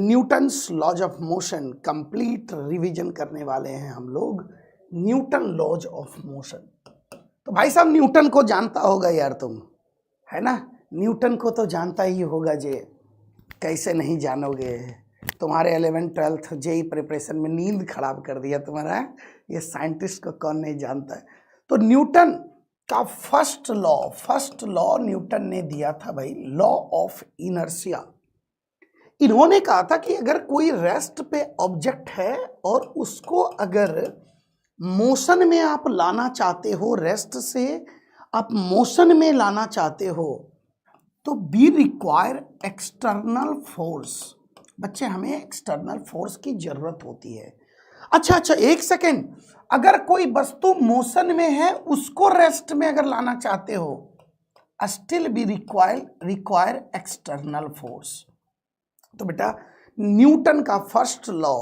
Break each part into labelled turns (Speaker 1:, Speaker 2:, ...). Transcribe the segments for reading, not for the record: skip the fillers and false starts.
Speaker 1: Newton's laws of motion complete revision करने वाले हैं हम लोग। न्यूटन लॉज ऑफ मोशन, तो भाई साहब न्यूटन को जानता होगा यार तुम, है ना। न्यूटन को तो जानता ही होगा जे, कैसे नहीं जानोगे। तुम्हारे 11th 12th जेई प्रिपरेशन में नींद खराब कर दिया तुम्हारा। ये साइंटिस्ट को कौन नहीं जानता है। तो न्यूटन का फर्स्ट लॉ न्यूटन ने दिया था भाई, लॉ ऑफ इनर्शिया। इन्होंने कहा था कि अगर कोई रेस्ट पे ऑब्जेक्ट है और उसको अगर मोशन में आप लाना चाहते हो, रेस्ट से आप मोशन में लाना चाहते हो, तो बी रिक्वायर एक्सटर्नल फोर्स। बच्चे हमें एक्सटर्नल फोर्स की जरूरत होती है। अच्छा एक सेकेंड, अगर कोई वस्तु मोशन में है उसको रेस्ट में अगर लाना चाहते हो, still be require external force. तो बेटा न्यूटन का फर्स्ट लॉ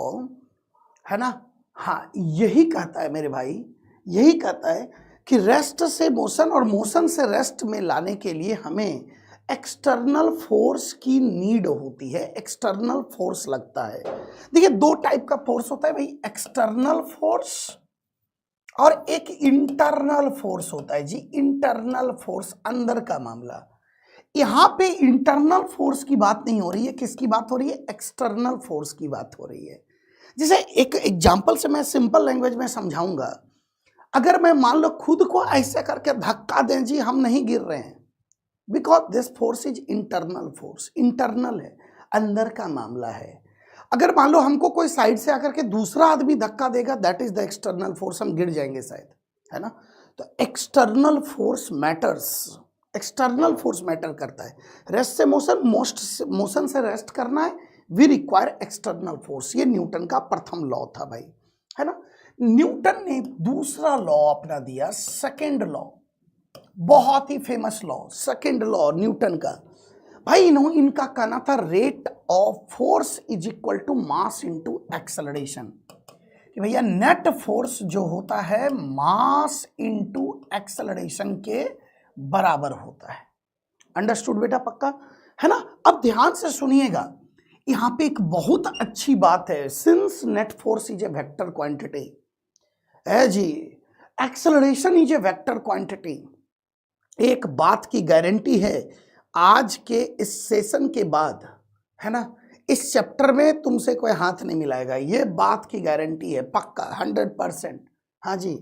Speaker 1: है ना, हाँ यही कहता है मेरे भाई, यही कहता है कि रेस्ट से मोशन और मोशन से रेस्ट में लाने के लिए हमें एक्सटर्नल फोर्स की नीड होती है। एक्सटर्नल फोर्स लगता है। देखिए दो टाइप का फोर्स होता है भाई, एक्सटर्नल फोर्स और एक इंटरनल फोर्स होता है जी। इंटरनल फोर्स अंदर का मामला। यहां पे इंटरनल फोर्स की बात नहीं हो रही है, किसकी बात हो रही है, एक्सटर्नल फोर्स की बात हो रही है। जैसे एक एग्जांपल से मैं सिंपल लैंग्वेज में समझाऊंगा। अगर मैं मान लो खुद को ऐसे करके धक्का दें जी, हम नहीं गिर रहे हैं, because this force is internal force. Internal है, अंदर का मामला है। अगर मान लो हमको कोई साइड से आकर के दूसरा आदमी धक्का देगा, that is the external force, हम गिर जाएंगे शायद, है ना। तो external force matters, external force matter करता है। रेस्ट से मोशन, मोशन से रेस्ट करना है, वी रिक्वायर एक्सटर्नल फोर्स। ये न्यूटन का प्रथम लॉ था भाई, है ना। न्यूटन ने दूसरा लॉ अपना दिया, सेकेंड लॉ, बहुत ही famous law, second law Newton का। भाई इनका कहना था rate of force is equal to mass into acceleration. कि भैया नेट फोर्स जो होता है मास इनटू एक्सेलरेशन के बराबर होता है। अंडरस्टूड बेटा, पक्का है ना। अब ध्यान से सुनिएगा, यहां पे एक बहुत अच्छी बात है। Since net force is a vector quantity है जी, acceleration is a vector quantity. एक बात की गारंटी है आज के इस सेशन के बाद, है ना, इस चैप्टर में तुमसे कोई हाथ नहीं मिलाएगा, ये बात की गारंटी है, पक्का 100%। हाँ जी,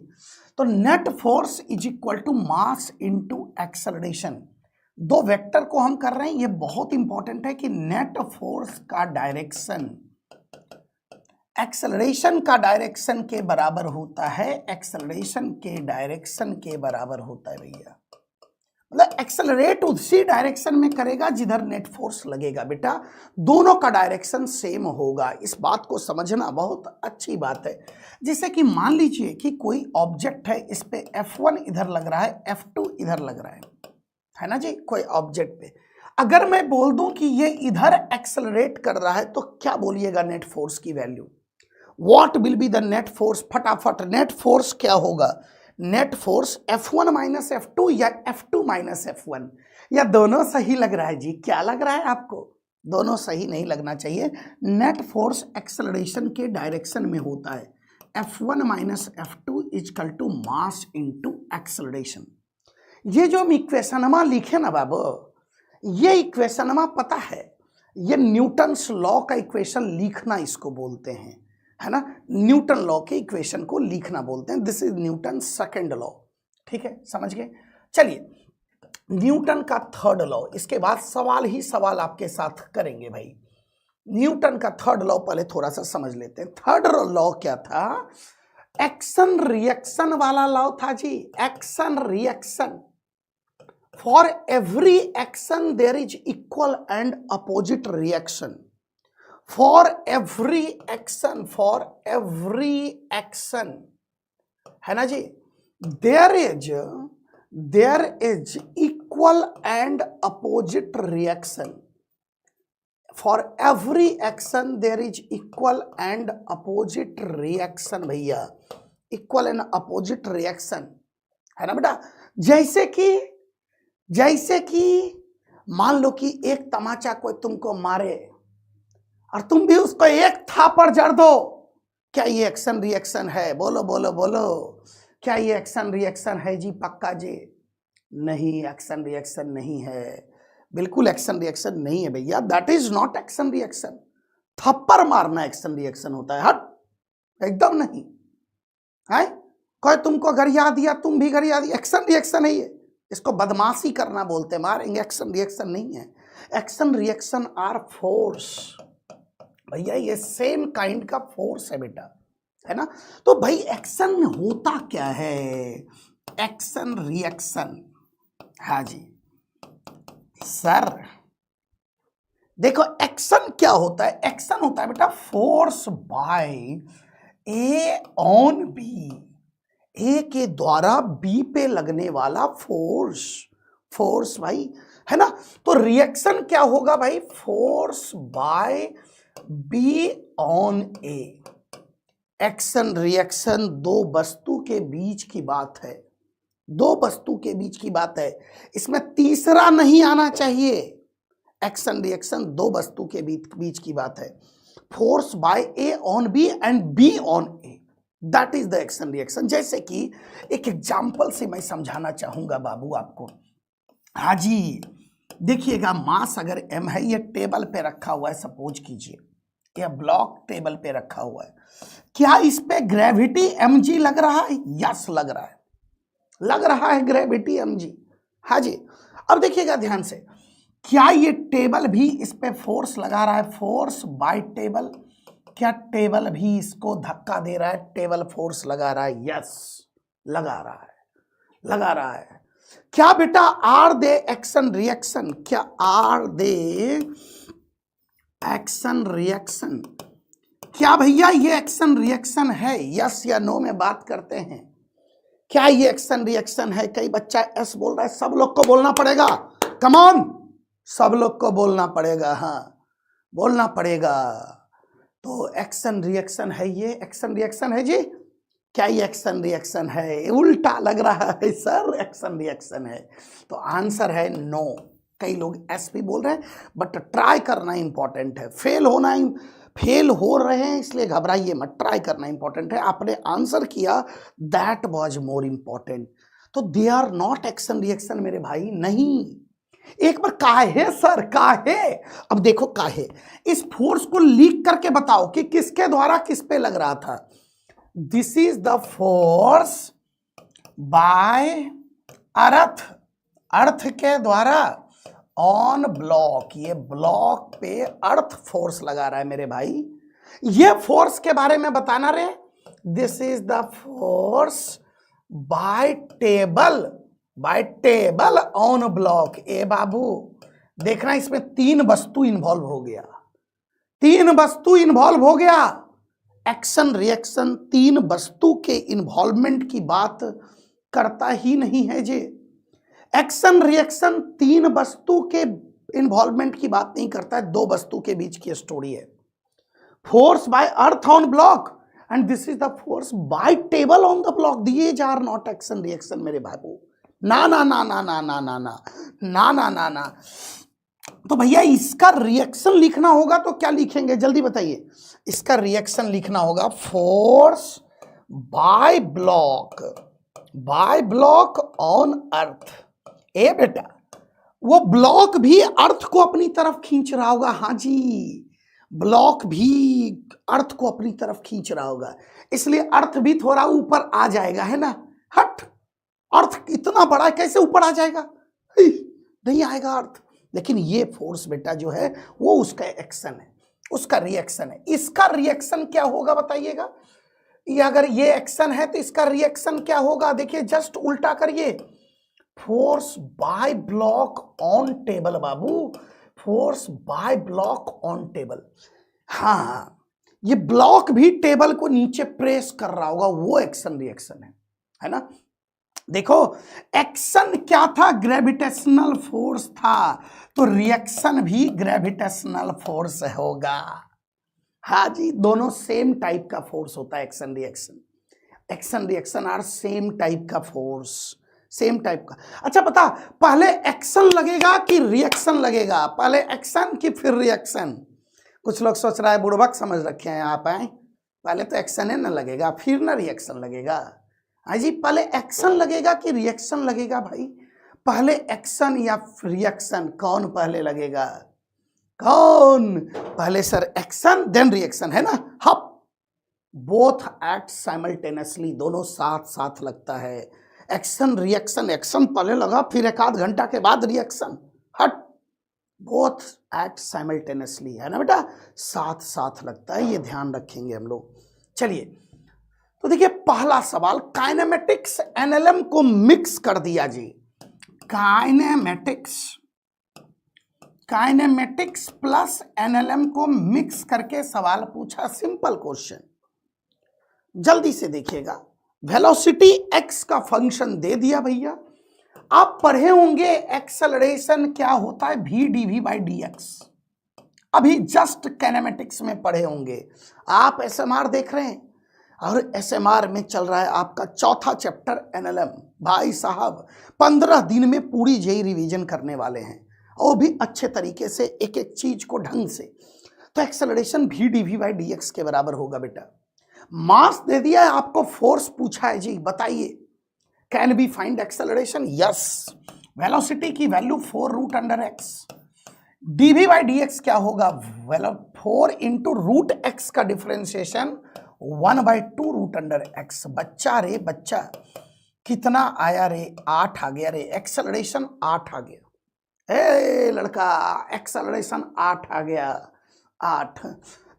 Speaker 1: तो net force is equal to mass into acceleration. दो वेक्टर को हम कर रहे हैं, ये बहुत इंपॉर्टेंट है कि नेट फोर्स का डायरेक्शन एक्सेलरेशन का डायरेक्शन के बराबर होता है, एक्सेलरेशन के डायरेक्शन के बराबर होता है भैया। मतलब एक्सेलरेट उसी डायरेक्शन में करेगा जिधर नेट फोर्स लगेगा। बेटा दोनों का डायरेक्शन सेम होगा, इस बात को समझना बहुत अच्छी बात है। जैसे कि मान लीजिए कि कोई ऑब्जेक्ट है, इस पे F1 इधर लग रहा है, F2 इधर लग रहा है ना जी। कोई ऑब्जेक्ट पे अगर मैं बोल दूं कि ये इधर एक्सेलरेट कर रहा है, तो क्या बोलिएगा नेट फोर्स की value, what will be the net force. फटाफट नेट फोर्स क्या होगा, net force F1 minus F2 या F2 माइनस F1, या दोनों सही लग रहा है जी। क्या लग रहा है आपको, दोनों सही नहीं लगना चाहिए। नेट फोर्स एक्सेलरेशन के डायरेक्शन में होता है, F1 minus F2 is equal to mass into acceleration. ये जो हम इक्वेशनमा लिखे ना बाबू, ये इक्वेशनमा पता है, ये न्यूटन्स लॉ का इक्वेशन लिखना इसको बोलते हैं, है ना। न्यूटन लॉ के इक्वेशन को लिखना बोलते हैं। This is Newton second law, ठीक है, समझ गए। चलिए न्यूटन का थर्ड लॉ, इसके बाद सवाल ही सवाल आपके साथ करेंगे भाई। न्यूटन का थर्ड लॉ पहले थोड़ा सा समझ लेते हैं। थर्ड लॉ क्या था, एक्शन रिएक्शन वाला लॉ था जी। Action reaction, for every action there is equal and opposite reaction. For every action, है ना जी, there is equal and opposite reaction. For every action there is equal and opposite reaction भैया, equal and opposite reaction, है ना बेटा। जैसे कि मान लो कि एक तमाचा कोई तुमको मारे और तुम भी उसको एक थापड़ जड़ दो। क्या ये एक्शन रिएक्शन है? बोलो बोलो बोलो, क्या ये एक्शन रिएक्शन है जी? पक्का जी? नहीं, एक्शन रिएक्शन नहीं है, बिल्कुल एक्शन रिएक्शन नहीं है भैया। That is not action reaction. थप्पड़ मारना एक्शन रिएक्शन होता है, हट, एकदम नहीं है। कोई तुमको गरिया दिया, तुम भी गरिया दिया, एक्शन रिएक्शन है ये। इसको बदमाशी करना बोलते, मारेंगे, एक्शन रिएक्शन नहीं है। एक्शन रिएक्शन आर फोर्स भैया, ये सेम काइंड का फोर्स है बेटा, है ना। तो भाई एक्शन में होता क्या है? एक्शन रिएक्शन, हाँ जी सर। देखो एक्शन क्या होता है? एक्शन होता है बेटा force by A on B, A के द्वारा बी पे लगने वाला फोर्स, फोर्स भाई, है ना। तो रिएक्शन क्या होगा भाई? Force by B on A. Action reaction दो वस्तु के बीच की बात है, दो वस्तु के बीच की बात है, इसमें तीसरा नहीं आना चाहिए। एक्शन रिएक्शन दो वस्तु के बीच की बात है। Force by A on B and B on A, that is the action reaction. जैसे कि एक एग्जांपल से मैं समझाना चाहूंगा बाबू आपको। हाँ जी, देखिएगा, मास अगर m है, ये टेबल पे रखा हुआ है, सपोज कीजिए ये ब्लॉक टेबल पे रखा हुआ है, क्या इस पे ग्रेविटी mg लग रहा है? यस लग रहा है, लग रहा है ग्रेविटी mg। हाँ जी, अब देखिएगा ध्यान से, क्या ये टेबल भी इस पे फोर्स लगा रहा है? फोर्स बाय टेबल, क्या टेबल भी इसको धक्का दे रहा है? टेबल फोर्स लगा रहा है, यस लगा रहा है, लगा रहा है। क्या बेटा आर दे एक्शन रिएक्शन? क्या आर दे एक्शन रिएक्शन? क्या भैया ये एक्शन रिएक्शन है? यस या नो में बात करते हैं। क्या ये एक्शन रिएक्शन है? कई बच्चा एस बोल रहा है, सब लोग को बोलना पड़ेगा, कम ऑन, सब लोग को बोलना पड़ेगा, हाँ बोलना पड़ेगा। तो एक्शन रिएक्शन है, ये एक्शन रिएक्शन है जी। क्या ये एक्शन रिएक्शन है? उल्टा लग रहा है सर, एक्शन रिएक्शन है। तो आंसर है नो। कई लोग एस भी बोल रहे हैं, बट ट्राई करना इंपॉर्टेंट है, फेल होना, फेल हो रहे हैं इसलिए घबराइए मत, ट्राई करना इंपॉर्टेंट है। आपने आंसर किया, दैट वाज मोर इंपॉर्टेंट। तो they are not action reaction मेरे भाई, नहीं। एक बार काहे सर, काहे? अब देखो काहे, इस फोर्स को लीक करके बताओ कि किसके द्वारा किस पे लग रहा था। This is the force by earth, earth के द्वारा ऑन ब्लॉक, ये ब्लॉक पे अर्थ फोर्स लगा रहा है मेरे भाई। ये फोर्स के बारे में बताना रे। This is the force by table, by table on block. ए बाबू देखना, इसमें तीन वस्तु इन्वॉल्व हो गया, तीन वस्तु इन्वॉल्व हो गया। एक्शन रिएक्शन तीन वस्तु के इन्वॉल्वमेंट की बात करता ही नहीं है जी। एक्शन रिएक्शन तीन वस्तु के इन्वॉल्वमेंट की बात नहीं करता है, दो वस्तु के बीच की स्टोरी है। Force by earth on block and this is the force by table on the block. These are not action reaction मेरे बाबू, ना ना ना ना ना ना ना ना ना ना ना ना। तो भैया इसका रिएक्शन लिखना होगा तो क्या लिखेंगे, जल्दी बताइए। इसका रिएक्शन लिखना होगा force by block, by block on earth. ए बेटा वो ब्लॉक भी अर्थ को अपनी तरफ खींच रहा होगा, हाँ जी, ब्लॉक भी अर्थ को अपनी तरफ खींच रहा होगा, इसलिए अर्थ भी थोड़ा ऊपर आ जाएगा, है ना। हट, अर्थ इतना बड़ा है, कैसे ऊपर आ जाएगा? नहीं आएगा अर्थ। लेकिन ये फोर्स बेटा जो है वो उसका एक्शन है, उसका रिएक्शन है। इसका रिएक्शन क्या होगा बताइएगा। ये अगर ये एक्शन है तो इसका रिएक्शन क्या होगा? देखिए जस्ट उल्टा करिए, force by block on table Babu, force by block on table. हाँ, ये ब्लॉक भी टेबल को नीचे प्रेस कर रहा होगा, वो एक्शन रिएक्शन है ना। देखो एक्शन क्या था? ग्रेविटेशनल फोर्स था, तो रिएक्शन भी ग्रेविटेशनल फोर्स होगा। हाँ जी, दोनों सेम टाइप का फोर्स होता है action reaction. Action reaction are same type का फोर्स, सेम टाइप का। अच्छा बता, पहले एक्शन लगेगा कि रिएक्शन लगेगा? पहले एक्शन कि फिर रिएक्शन? कुछ लोग सोच रहा है बुड़बक समझ रखे हैं आप हैं, पहले तो एक्शन है ना लगेगा फिर ना रिएक्शन लगेगा। हाँ जी, पहले एक्शन लगेगा कि रिएक्शन लगेगा भाई? पहले एक्शन या रिएक्शन, कौन पहले लगेगा? कौन पहले सर? एक्शन देन रिएक्शन, है ना? हप, बोथ एक्ट साइमल्टेनियसली, दोनों साथ साथ लगता है। एक्शन रिएक्शन, एक्शन पहले लगा फिर एक आध घंटा के बाद रिएक्शन, हट, बोथ एक्ट साइमल्टेनियसली, है ना बेटा? साथ साथ लगता है, ये ध्यान रखेंगे हम लोग। चलिए, तो देखिए पहला सवाल, काइनेमेटिक्स एनएलएम को मिक्स कर दिया जी। काइनेमेटिक्स प्लस एनएलएम को मिक्स करके सवाल पूछा। सिंपल क्वेश्चन, जल्दी से देखिएगा। वेलोसिटी एक्स का फंक्शन दे दिया भैया। आप पढ़े होंगे एक्सेलरेशन क्या होता है, V D V by D X. अभी जस्ट काइनेमेटिक्स में पढ़े होंगे। आप एसएमआर देख रहे हैं और एसएमआर में चल रहा है आपका चौथा चैप्टर एनएलएम। भाई साहब 15 दिन में पूरी जेई रिवीजन करने वाले हैं, और भी अच्छे तरीके से, एक एक चीज को ढंग से। तो acceleration V D V by D X के बराबर होगा बेटा। मास दे दिया है आपको, फोर्स पूछा है जी, बताइए can be find acceleration? Yes. Velocity की value 4 root under x. Dv by D x क्या होगा? 4 इंटू रूट एक्स का डिफरेंशिएशन 1/2 रूट अंडर एक्स। बच्चा रे बच्चा, कितना आया रे? 8 आ गया रे। एक्सेलरेशन 8 आ गया। ए लड़का, एक्सेलरेशन 8 आ गया, 8।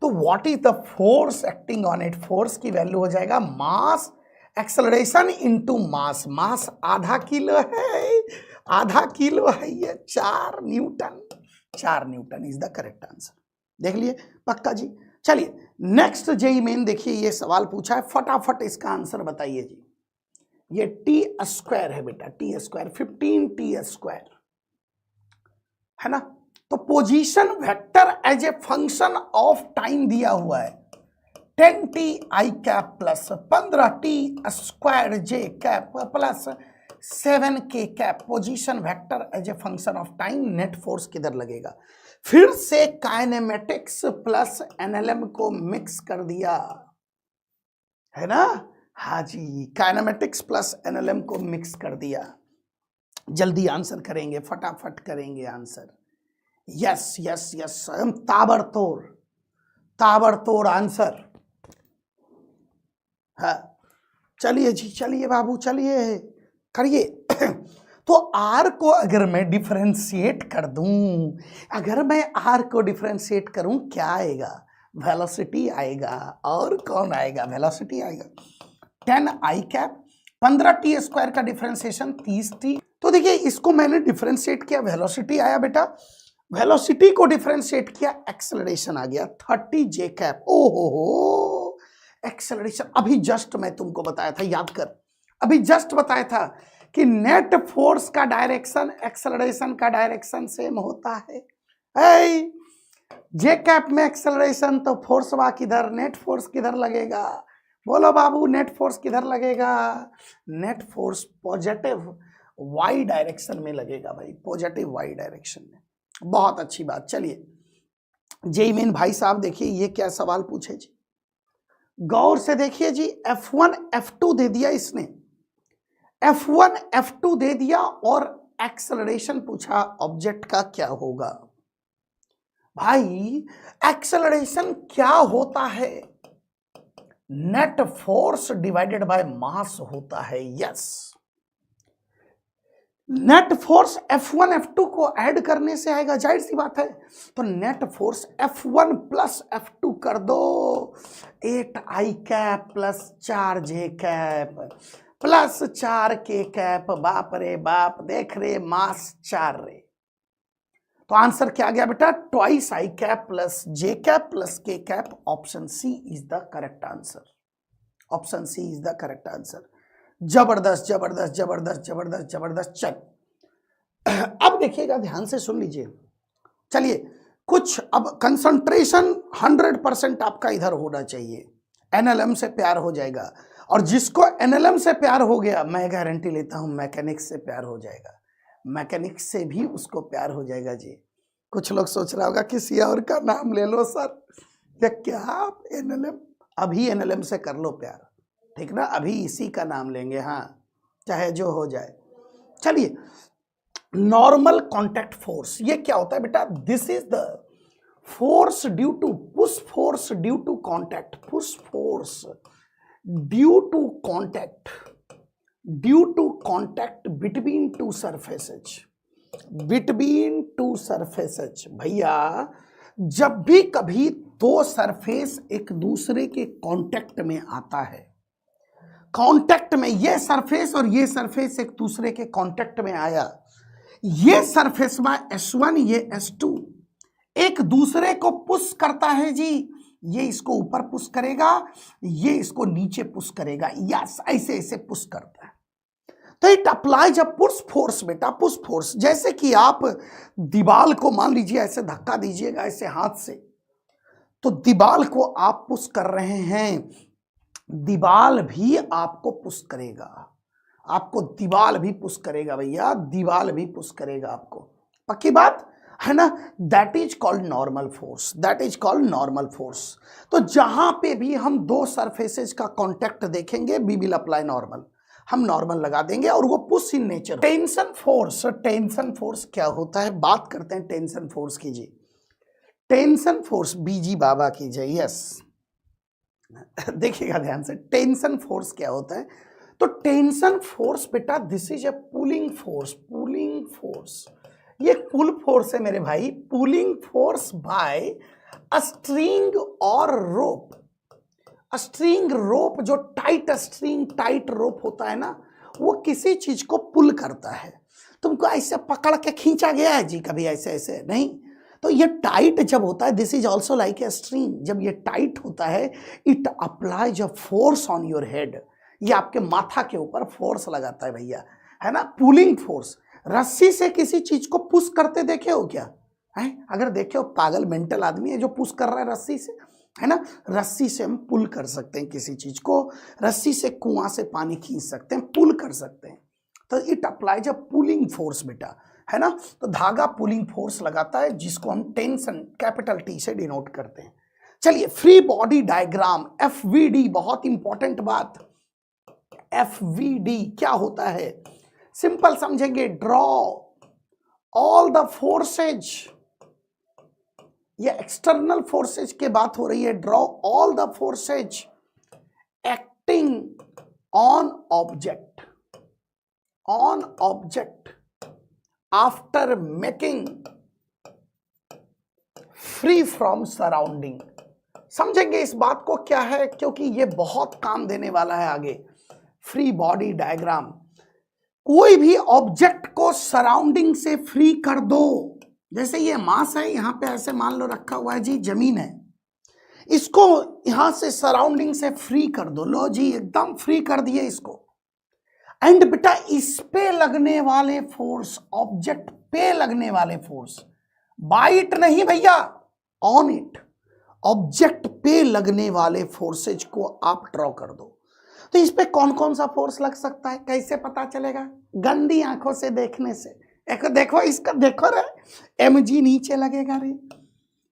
Speaker 1: तो what is the force acting on it? Force की वैल्यू हो जाएगा मास एक्सेलरेशन इनटू मास। मास आधा किलो है, आधा किलो है ये, 4 Newton. 4 Newton is the correct answer. देख लिए पक्का जी। चलिए नेक्स्ट जेई मेन देखिए, ये सवाल पूछा है, फटाफट इसका आंसर बताइए जी। ये टी स्क्वायर है बेटा, टी स्क्वायर 15 टी स्क्वायर, है ना? तो position vector as a function of time दिया हुआ है 10 T I cap plus 15 T square J cap plus 7 K cap. Position vector as a function of time, net force किधर लगेगा? फिर से काइनेमेटिक्स प्लस एनएलएम को मिक्स कर दिया, है ना? हाँ जी, काइनेमेटिक्स प्लस एनएलएम को मिक्स कर दिया। जल्दी आंसर करेंगे, फटाफट करेंगे आंसर। यस यस यस, ताबड़तोड़ ताबड़तोड़ आंसर। हाँ चलिए जी, चलिए बाबू, चलिए करिए। तो आर को अगर मैं डिफरेंशिएट कर दूं, अगर मैं आर को डिफरेंशिएट करूं, क्या आएगा? वेलोसिटी आएगा। और कौन आएगा? वेलोसिटी आएगा। 10 आई कैप, 15 टी स्क्वायर का डिफरेंशिएशन 30 टी। तो देखिए इसको मैंने डिफरेंशिएट किया, वेलोसिटी आया बेटा। वेलोसिटी को डिफरेंशिएट किया, एक्सेलरेशन आ गया 30 जे कैप। ओहो, एक्सेलरेशन अभी जस्ट मैं तुमको बताया था, याद कर, अभी जस्ट बताया था कि नेट फोर्स का डायरेक्शन एक्सेलरेशन का डायरेक्शन सेम होता है। जे कैप में एक्सेलरेशन, तो फोर्स वा किधर, नेट फोर्स किधर लगेगा? बोलो बाबू, नेट फोर्स किधर लगेगा? Net force positive Y direction में लगेगा भाई, पॉजिटिव वाई डायरेक्शन में। बहुत अच्छी बात। चलिए जेई मेन भाई साहब देखिए, ये क्या सवाल पूछे जी, गौर से देखिए जी। F1 F2 दे दिया इसने, F1 F2 दे दिया, और एक्सेलरेशन पूछा ऑब्जेक्ट का क्या होगा। भाई एक्सेलरेशन क्या होता है? नेट फोर्स डिवाइडेड बाय मास होता है। Yes, net force F1 F2 को ऐड करने से आएगा, जाहिर सी बात है। तो net force F1 plus F2 कर दो, 8 आई कैप प्लस 4 जे कैप प्लस 4 के कैप। बाप रे बाप, देख रे, मास 4 रे। तो आंसर क्या गया बेटा? Twice i cap plus j cap plus k cap. Option C is the correct answer. Option C is the correct answer. जबरदस्त जबरदस्त जबरदस्त जबरदस्त जबरदस्त। चल अब देखिएगा, ध्यान से सुन लीजिए। चलिए कुछ अब कंसंट्रेशन 100% आपका इधर होना चाहिए। एनएलएम से प्यार हो जाएगा, और जिसको एनएलएम से प्यार हो गया, मैं गारंटी लेता हूं मैकेनिक्स से प्यार हो जाएगा, मैकेनिक्स से भी उसको प्यार हो जाएगा जी। कुछ लोग सोच रहा होगा किसी और का नाम ले लो सर, या क्या आप एनएलएम, अभी एनएलएम से कर लो प्यार, ठीक ना, अभी इसी का नाम लेंगे, हाँ चाहे जो हो जाए। चलिए, नॉर्मल कांटेक्ट फोर्स ये क्या होता है बेटा? This is the force due to push force due to contact, push force due to contact, due to contact between two surfaces, between two surfaces. भैया जब भी कभी दो सरफेस एक दूसरे के कांटेक्ट में आता है, कांटेक्ट में ये सरफेस और ये सरफेस एक दूसरे के कांटेक्ट में आया, ये सरफेस में S1 ये S2 एक दूसरे को पुश करता है जी, ये इसको ऊपर पुश करेगा, ये इसको नीचे पुश करेगा, यस ऐसे ऐसे पुश करता है। तो इट अप्लाई जब पुश फोर्स बेटा, पुश फोर्स, जैसे कि आप दीवाल को मान लीजिए ऐसे धक्का दीजिएगा ऐसे हाथ से, तो दीवाल को आप पुश कर रहे हैं, दीवाल भी आपको पुश करेगा, आपको दीवाल भी पुश करेगा भैया, दीवाल भी पुश करेगा आपको, पक्की बात है ना। That is called normal force, that is called normal force. तो जहां पे भी हम दो सरफेसेज का कांटेक्ट देखेंगे, वी विल अप्लाई नॉर्मल, हम नॉर्मल लगा देंगे और वो push in nature. Tension force, tension force क्या होता है, बात करते हैं टेंशन फोर्स की जी। टेंशन फोर्स, बीजी बाबा की जय, यस देखिएगा ध्यान से, टेंशन फोर्स क्या होता है? तो टेंशन फोर्स बेटा this is a pulling force, pulling force, ये पुल फोर्स है मेरे भाई, pulling force by a string और रोप। स्ट्रिंग रोप, जो टाइट स्ट्रिंग टाइट रोप होता है ना, वो किसी चीज को पुल करता है। तुमको ऐसे पकड़ के खींचा गया है जी कभी ऐसे ऐसे नहीं, तो ये टाइट जब होता है, this is also like a string, जब ये टाइट होता है it applies a force on your head, ये आपके माथा के ऊपर फोर्स लगाता है भैया, है ना, पुलिंग फोर्स। रस्सी से किसी चीज को पुश करते देखे हो क्या? है, अगर देखे हो पागल मेंटल आदमी है जो पुश कर रहा है रस्सी से, है ना। रस्सी से हम पुल कर सकते हैं किसी चीज को, रस्सी से कुआं से पानी खींच सकते हैं, पुल कर सकते हैं, तो it applies a pulling force बेटा, है ना। तो धागा पुलिंग फोर्स लगाता है जिसको हम टेंशन कैपिटल टी से डिनोट करते हैं। चलिए, फ्री बॉडी डायग्राम FVD, बहुत इंपॉर्टेंट बात, FVD क्या होता है? सिंपल समझेंगे, ड्रॉ ऑल द फोर्सेज, ये एक्सटर्नल फोर्सेज की बात हो रही है, draw all the forces acting on object, on object after making free from surrounding. समझेंगे इस बात को क्या है, क्योंकि ये बहुत काम देने वाला है आगे। फ्री बॉडी डायग्राम, कोई भी ऑब्जेक्ट को सराउंडिंग से फ्री कर दो, जैसे ये मास है, यहां पे ऐसे मान लो रखा हुआ है जी, जमीन है, इसको यहां से सराउंडिंग से फ्री कर दो, लो जी एकदम फ्री कर दिए इसको। एंड बेटा इस पे लगने वाले फोर्स, ऑब्जेक्ट पे लगने वाले फोर्स, बाय इट नहीं भैया, ऑन इट, ऑब्जेक्ट पे लगने वाले फोर्सेज को आप ड्रॉ कर दो। तो इस पे कौन कौन सा फोर्स लग सकता है, कैसे पता चलेगा? गंदी आंखों से देखने से। देखो इसका, देखो रे, mg नीचे लगेगा रे,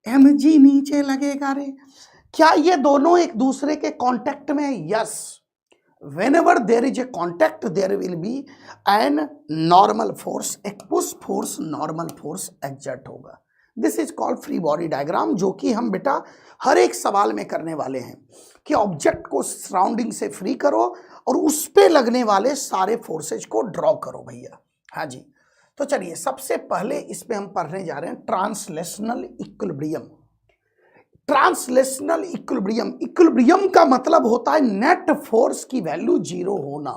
Speaker 1: mg नीचे लगेगा रे, क्या ये दोनों एक दूसरे के कांटेक्ट में है? Yes, whenever there is a contact there will be an normal force, एक push force normal force exert होगा। This is called free body diagram, जो कि हम बेटा हर एक सवाल में करने वाले हैं कि ऑब्जेक्ट को सराउंडिंग से फ्री करो और उस पे लगने वाले सारे फोर्सेज को ड्रॉ करो भैया। हाँ जी, तो चलिए सबसे पहले इस पे हम पढ़ने जा रहे हैं translational equilibrium. Translational equilibrium, equilibrium का मतलब होता है नेट फोर्स की वैल्यू जीरो होना।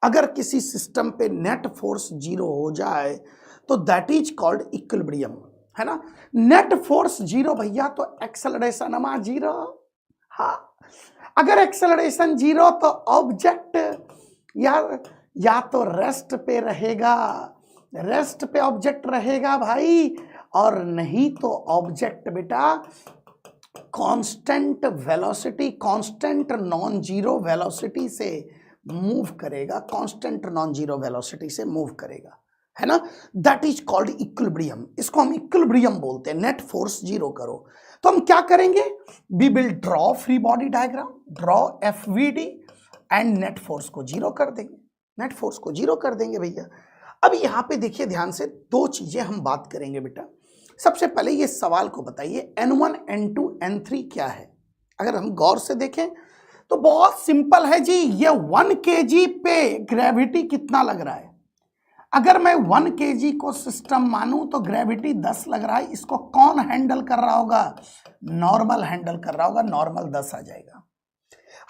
Speaker 1: अगर किसी सिस्टम पे नेट फोर्स जीरो हो जाए तो दैट इज कॉल्ड इक्विलिब्रियम, है ना। नेट फोर्स जीरो भैया तो एक्सेलरेशन हमारा जीरो। हाँ, अगर एक्सेलरेशन जीरो तो ऑब्जेक्ट या तो रेस्ट पे रहेगा, रेस्ट पे ऑब्जेक्ट रहेगा भाई, और नहीं तो ऑब्जेक्ट बेटा constant velocity, constant non zero velocity से मूव करेगा, कांस्टेंट नॉन जीरो वेलोसिटी से मूव करेगा। है ना, दैट इज कॉल्ड इक्विलिब्रियम। इसको हम इक्विलिब्रियम बोलते हैं। नेट फोर्स जीरो करो तो हम क्या करेंगे, we will draw free body diagram, draw FBD and net force को जीरो कर देंगे, नेट फोर्स को जीरो कर देंगे भैया। अब यहाँ पे देखिए ध्यान से, दो चीजें हम बात करेंगे बेटा। सबसे पहले ये सवाल को बताइए N1 N2 N3 क्या है। अगर हम गौर से देखें तो बहुत सिंपल है जी, ये 1 kg पे ग्रेविटी कितना लग रहा है। अगर मैं 1 kg को सिस्टम मानूं तो ग्रेविटी 10 लग रहा है। इसको कौन हैंडल कर रहा होगा, नॉर्मल हैंडल कर रहा होगा, नॉर्मल 10 आ जाएगा।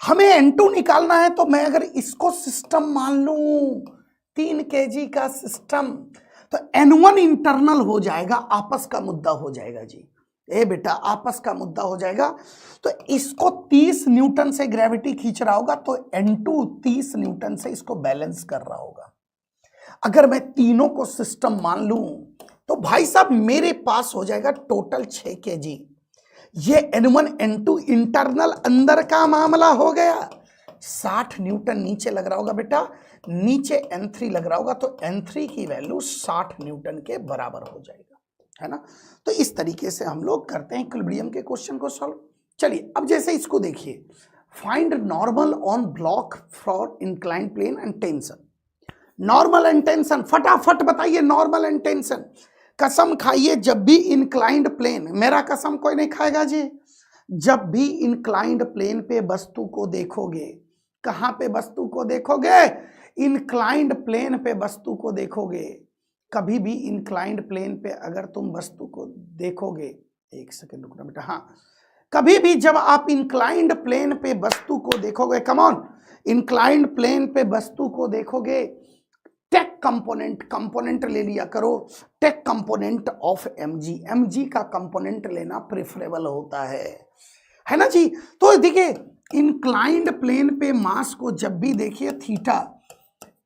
Speaker 1: हमें N2 निकालना है तो मैं अगर इसको सिस्टम मान लूं 3 kg का सिस्टम, तो N1 इंटरनल हो जाएगा, आपस का मुद्दा हो जाएगा जी। ए बेटा आपस का मुद्दा हो जाएगा, तो इसको 30 न्यूटन से ग्रेविटी खींच रहा होगा, तो N2 30 न्यूटन से इसको बैलेंस कर रहा होगा। अगर मैं तीनों को सिस्टम मान लूं तो भाई साहब मेरे पास हो जाएगा टोटल 6 kg। ये N1 N2 इंटरनल अंदर का मामला हो गया। 60 न्यूटन नीचे लग रहा होगा बेटा, नीचे N3 लग रहा होगा, तो N3 की वैल्यू 60 न्यूटन के बराबर हो जाएगा, है ना। तो इस तरीके से हम लोग करते हैं इक्विलिब्रियम के क्वेश्चन को सॉल्व। चलिए अब जैसे इसको देखिए, find normal on block for inclined plane and tension. Normal and tension फटाफट बताइए, नॉर्मल एंड टेंशन। कसम खाइए जब भी इंक्लाइंड प्लेन, मेरा कसम कोई नहीं खाएगा जी, जब भी इंक्लाइंड प्लेन पे वस्तु को देखोगे, कहां पे वस्तु को देखोगे, इंक्लाइंड प्लेन पे वस्तु को देखोगे, कभी भी इंक्लाइंड प्लेन पे अगर तुम वस्तु को देखोगे, एक सेकंड रुकना बेटा, हाँ, कभी भी जब आप इंक्लाइंड प्लेन पे वस्तु को देखोगे, कम ऑन, इंक्लाइंड प्लेन पे वस्तु को देखोगे, टेक कंपोनेंट ले लिया करो, टेक कंपोनेंट ऑफ mg का कंपोनेंट लेना प्रेफरेबल होता है ना जी। तो देखिए इंक्लाइंड प्लेन पे मास को जब भी देखिए theta,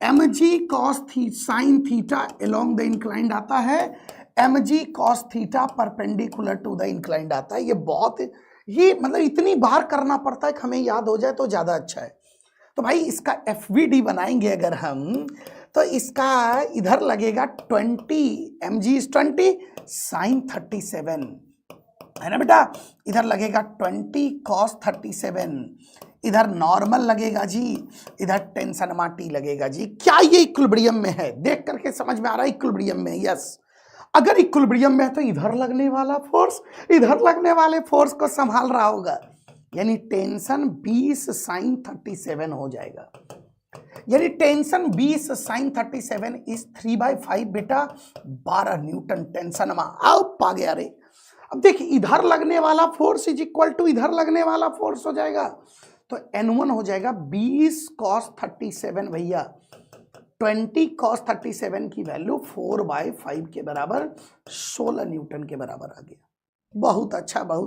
Speaker 1: mg cos sine theta along the inclined आता है, mg cos theta perpendicular to the inclined आता है। ये बहुत ही मतलब इतनी बार करना पड़ता है कि हमें याद हो जाए तो ज्यादा अच्छा है। तो भाई इसका FVD बनाएंगे अगर हम, तो इसका इधर लगेगा 20, mg is 20 साइन 37, है ना बेटा, इधर लगेगा 20 cos 37, इधर नॉर्मल लगेगा जी, इधर टेंशन माटी लगेगा जी। क्या ये इक्विलिब्रियम में है, देख करके समझ में आ रहा है इक्विलिब्रियम में, यस। अगर इक्विलिब्रियम में है तो इधर लगने वाला फोर्स इधर लगने वाले फोर्स को संभाल रहा होगा, यानी टेंशन 20 साइन 37 हो जाएगा। यानी टेंशन 20 साइन 37 इज 3/5 बेटा, 12 न्यूटन टेंशन में आओ पा गया रे। अब देखिए इधर लगने वाला फोर्स इज इक्वल टू इधर लगने वाला फोर्स हो जाएगा, तो N1 हो जाएगा 20 cos 37 भैया, 20 cos 37 की वैल्यू 4/5 के बराबर 16 न्यूटन के बराबर आ गया। बहुत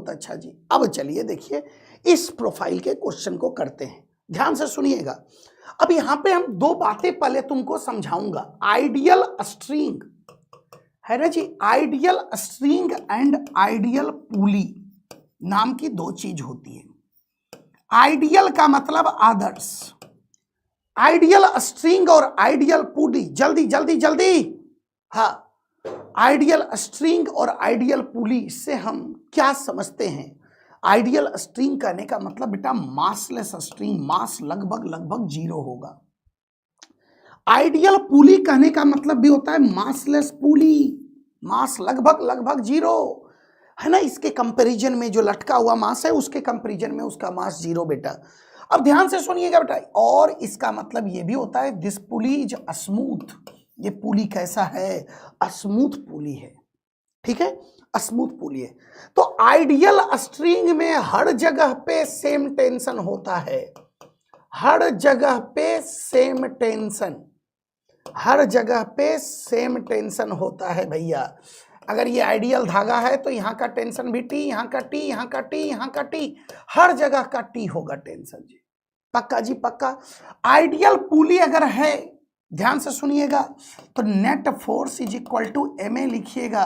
Speaker 1: अच्छा जी। अब चलिए देखिए इस प्रोफाइल के क्वेश्चन को करते हैं, ध्यान से सुनिएगा। अब यहां पे हम दो बातें पहले तुमको समझाऊंगा। आइडियल स्ट्रिंग है ना जी, आइडियल स्ट्रिंग एंड आइडियल पुली नाम की दो चीज होती है। आइडियल का मतलब आदर्श, आइडियल स्ट्रिंग और आइडियल पुली, जल्दी, हाँ, आइडियल स्ट्रिंग और आइडियल पुली से हम क्या समझते हैं। आइडियल स्ट्रिंग कहने का मतलब बेटा मासलेस स्ट्रिंग, मास लगभग 0 होगा। आइडियल पुली कहने का मतलब भी होता है मासलेस पुली, मास लगभग 0, है ना। इसके कंपैरिजन में जो लटका हुआ मास है उसके कंपैरिजन में उसका मास 0 बेटा। अब ध्यान से सुनिएगा बेटा, और इसका मतलब ये भी होता है दिस पुली इज स्मूथ, ये पुली कैसा है, स्मूथ पुली है, ठीक है, स्मूथ पुली है। तो आइडियल स्ट्रिंग में हर जगह पे सेम टेंशन होता है, हर जगह पे सेम टेंशन, हर जगह पे सेम टेंशन होता है भैया। अगर ये आइडियल धागा है तो यहाँ का टेंशन भी टी, यहाँ का टी, यहाँ का टी, यहाँ का टी, हर जगह का टी होगा टेंशन जी, पक्का जी पक्का। आइडियल पुली अगर है, ध्यान से सुनिएगा, तो net force is equal to ma लिखिएगा।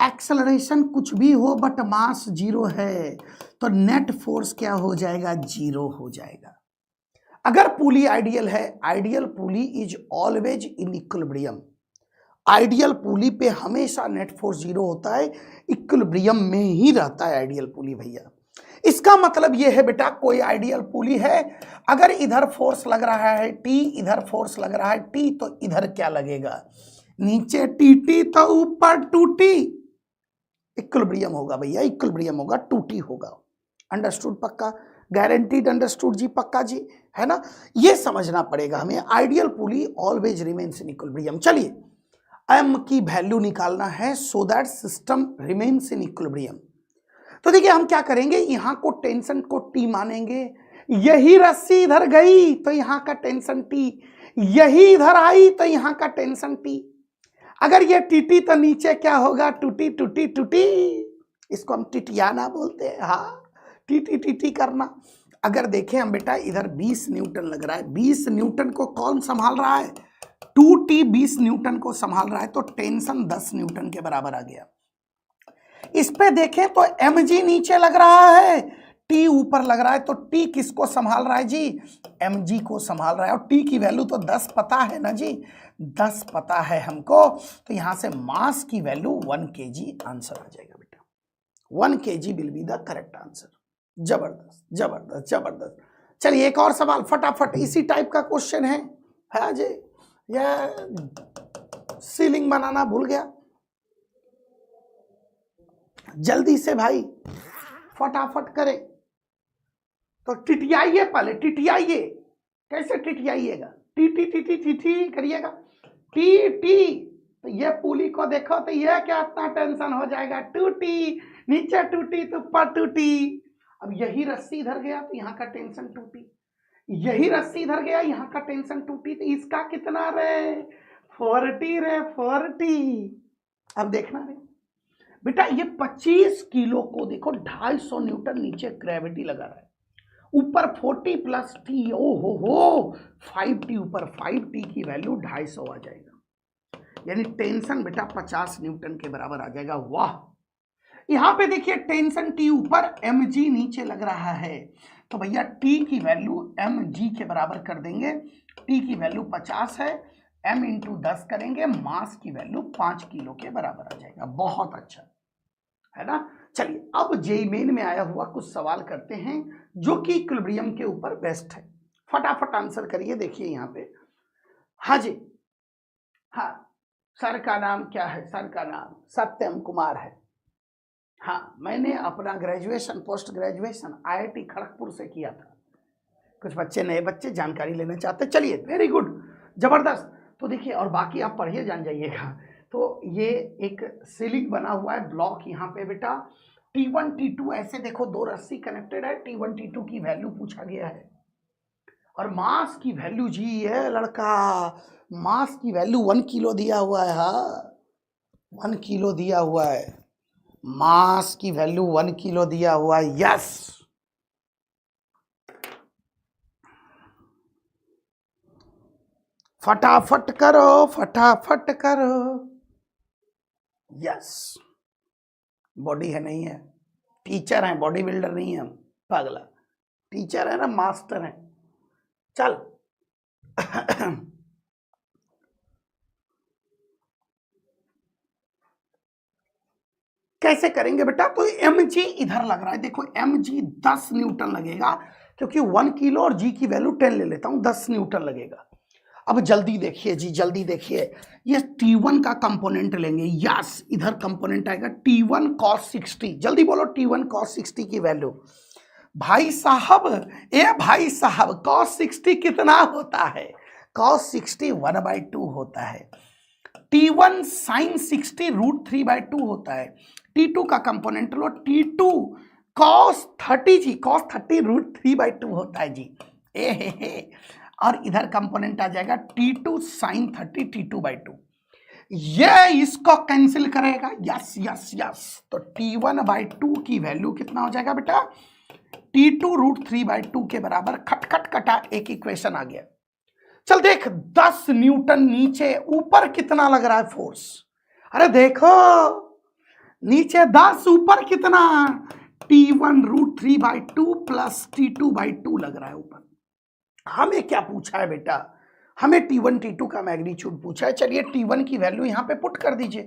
Speaker 1: एक्सेलरेशन कुछ भी हो बट मास 0 है, तो नेट फोर्स क्या हो जाएगा, 0 हो जाएगा। अगर पुली आइडियल है, ideal pulley is always in equilibrium, ideal pulley पे हमेशा नेट फोर्स 0 होता है, इक्विलिब्रियम में ही रहता है आइडियल पुली भैया। इसका मतलब यह है बेटा, कोई आइडियल पुली है, अगर इधर फोर्स लग रहा है टी, इधर फोर्स लग रहा है टी, तो इधर क्या लगेगा, नीचे टी टी तो ऊपर टू टी, इक्विलिब्रियम होगा भैया, इक्विलिब्रियम होगा, टू टी होगा। अंडरस्टूड पक्का, गारंटीड अंडरस्टूड जी, पक्का जी, है ना। ये समझना पड़ेगा हमें, ideal pulley always remains in equilibrium. चलिए एम की वैल्यू निकालना है so that system remains in equilibrium. तो देखिए हम क्या करेंगे, यहां को टेंशन को टी मानेंगे, यही रस्सी इधर गई तो यहां का टेंशन टी, यही इधर आई तो यहां का टेंशन टी। अगर ये टीटी तो नीचे क्या होगा, टूटी टूटी टूटी, इसको हम टिटियाना बोलते हैं। हाँ, टीटी टीटी करना। अगर देखें हम बेटा, इधर 20 न्यूटन लग रहा है, 20 न्यूटन को कौन संभाल रहा है, 2T 20 न्यूटन को संभाल रहा है, तो टेंशन 10 न्यूटन के बराबर आ गया। इस पे देखें तो mg नीचे लग रहा है, T ऊपर लग रहा है, तो T किसको संभाल रहा है जी, mg को संभाल रहा है, और T की वैल्यू तो 10 पता है ना जी, 10 पता है हमको, तो यहां से मास की वैल्यू 1 kg आंसर आ जाएगा बेटा, 1 kg will be the correct answer. जबरदस्त जबरदस्त जबरदस्त। चलिए एक और सवाल फटाफट, इसी टाइप का क्वेश्चन है जी, यह सीलिंग बनाना भूल गया, जल्दी से भाई फटाफट करें। तो टिटियाइए, पहले टिटियाइए, कैसे टिटियाइएगा, T T T T T T करिएगा, टी टी, तो ये पुली को देखो तो ये क्या इतना टेंशन हो जाएगा, टूटी, नीचे टूटी तो ऊपर टूटी। अब यही रस्सी इधर गया तो यहाँ का टेंशन टूटी, यही रस्सी इधर गया यहाँ का टेंशन टूटी, तो इसका कितना रे, 40 रे, 40। अब देखना रे बेटा, ये 25 किलो को देखो 250 न्यूटन नीचे ग्रेविटी लगा रहा है, ऊपर 40 प्लस टी, ओ हो 5T ऊपर, 5T की वैल्यू 250 आ जाएगा, यानी टेंशन बेटा 50 न्यूटन के बराबर आ जाएगा। वाह, यहां पे देखिए टेंशन T ऊपर, mg नीचे लग रहा है, तो भैया T की वैल्यू mg के बराबर कर देंगे, T की वैल्यू 50 है, m इंटू 10 करेंगे, मास की वैल्यू 5 किलो के बराबर आ जाएगा। बहुत अच्छा, है ना। चलिए अब जेईई मेन में आया हुआ कुछ सवाल करते हैं जो कि इक्विलिब्रियम के ऊपर बेस्ट है, फटाफट आंसर करिए। देखिए यहाँ पे, हाँ जी, हाँ, सर का नाम क्या है, सर का नाम सत्यम कुमार है। हाँ, मैंने अपना graduation post graduation IIT Kharagpur से किया था। कुछ बच्चे, नए बच्चे जानकारी लेना चाहते, चलिए वेरी गुड, जबरदस्त। तो देखिए, और बाकी आप पढ़िए, जान जाइएगा। तो ये एक सीलिंग बना हुआ है ब्लॉक, यहाँ पे बेटा T1 T2 ऐसे देखो, दो रस्सी कनेक्टेड है, T1 T2 की वैल्यू पूछा गया है, और मास की वैल्यू जी है लड़का, मास की वैल्यू 1 किलो दिया हुआ है। हाँ, 1 किलो दिया हुआ है, मास की वैल्यू 1 किलो दिया हुआ है। यस, फटाफट करो, फटाफट करो। यस, बॉडी है नहीं है, टीचर है, बॉडी बिल्डर नहीं है हम, पागला, टीचर है ना, मास्टर है। चल कैसे करेंगे बेटा, तो mg इधर लग रहा है, देखो mg 10 न्यूटन लगेगा, क्योंकि 1 किलो और g की वैल्यू 10 ले लेता हूं, 10 न्यूटन लगेगा। अब जल्दी देखिए जी, जल्दी देखिए, ये T1 का कंपोनेंट लेंगे। यस, इधर कंपोनेंट आएगा T1 cos 60, जल्दी बोलो T1 cos 60 की वैल्यू। भाई साहब, भाई साहब, cos 60 कितना होता है, cos 60 1/2 होता है, T1 sin 60 √3/2 होता है, T2 का कंपोनेंट लो, T2 cos 30 जी, cos 30 √3/2 होता है जी, हे, और इधर कंपोनेंट आ जाएगा T2 sin 30 T2/2, ये इसको कैंसिल करेगा। यस यस यस, तो T1/2 की वैल्यू कितना हो जाएगा बेटा, T2 √3/2 के बराबर, खटखट कटा, एक इक्वेशन आ गया। चल देख, 10 न्यूटन नीचे, ऊपर कितना लग रहा है फोर्स, अरे देखो नीचे 10, ऊपर कितना, T1 √3/2 प्लस T2/2 लग रहा है ऊपर। हमें क्या पूछा है बेटा, हमें T1 T2 का मैग्नीट्यूड पूछा है। चलिए T1 की वैल्यू यहाँ पे पुट कर दीजिए।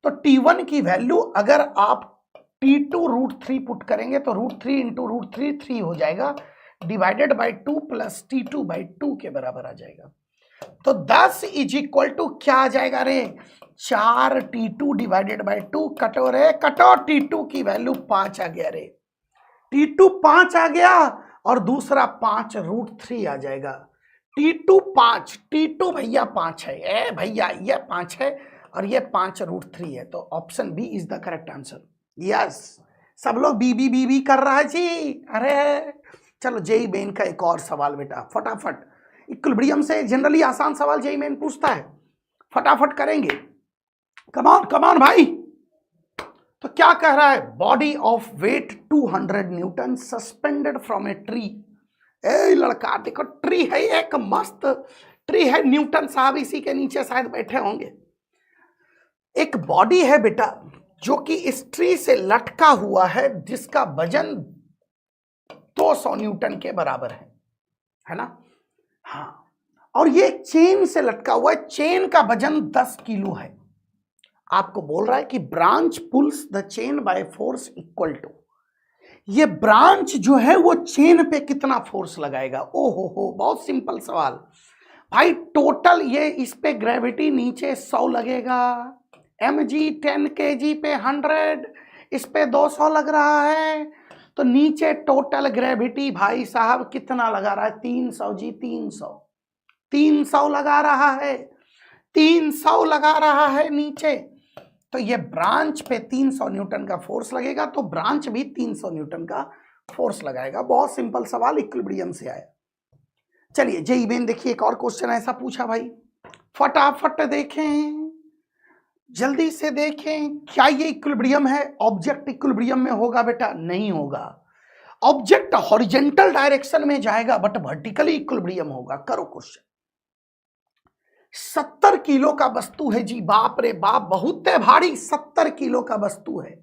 Speaker 1: तो T1 की वैल्यू अगर आप T2 √3 पुट करेंगे तो √3 इंटू √3 3 हो जाएगा, divided by 2 plus T2 by 2 के बराबर आ जाएगा। तो 10 इज इक्वल टू क्या आ जाएगा रे, 4 T2 डिवाइडेड बाई 2, कटो रे कटो, T2 की वैल्यू 5 आ गया रे, T2 5 आ गया और दूसरा 5 √3 आ जाएगा। T2 5, T2 भैया 5 है, ए भैया ये 5 है और ये 5 √3 है, तो option B is the correct answer. Yes, सब लोग बी कर रहा है जी। अरे चलो जेई मेन का एक और सवाल बेटा, फटाफट। इक्विलिब्रियम से जनरली आसान सवाल जेई मेन पूछता है, फटाफट करेंगे। कमान कमान भाई। तो क्या कह रहा है, body of weight 200 newton suspended from a tree. ए लड़का देखो, ट्री है, एक मस्त ट्री है, न्यूटन साहब इसी के नीचे शायद बैठे होंगे। एक बॉडी है बेटा जो कि इस ट्री से लटका हुआ है, जिसका वजन 200 न्यूटन के बराबर है ना। हाँ, और ये चेन से लटका हुआ है, चेन का वजन 10 किलो है। आपको बोल रहा है कि branch pulls the chain by force equal to, ये ब्रांच जो है वो चेन पे कितना फोर्स लगाएगा। ओहो, बहुत सिंपल सवाल भाई। टोटल ये इस पे ग्रेविटी नीचे 100 लगेगा, mg 10 kg पे 100, इस पे 200 लग रहा है, तो नीचे टोटल ग्रेविटी भाई साहब कितना लगा रहा है, 300 जी, 300 लगा रहा है, 300 लगा रहा है नीचे। तो ये ब्रांच पे 300 न्यूटन का फोर्स लगेगा, तो ब्रांच भी 300 न्यूटन का फोर्स लगाएगा। बहुत सिंपल सवाल, इक्विलिब्रियम से आया। चलिए जेई मेन देखिए, एक और क्वेश्चन ऐसा पूछा भाई, फटाफट देखें, जल्दी से देखें। क्या ये इक्विलिब्रियम है? ऑब्जेक्ट इक्विलिब्रियम में होगा बेटा? नहीं होगा। ऑब्जेक्ट हॉरिजॉन्टल डायरेक्शन में जाएगा बट वर्टिकली इक्विलिब्रियम होगा। करो क्वेश्चन। 70 किलो का वस्तु है जी, बाप रे बाप, बहुत है भारी, 70 किलो का वस्तु है,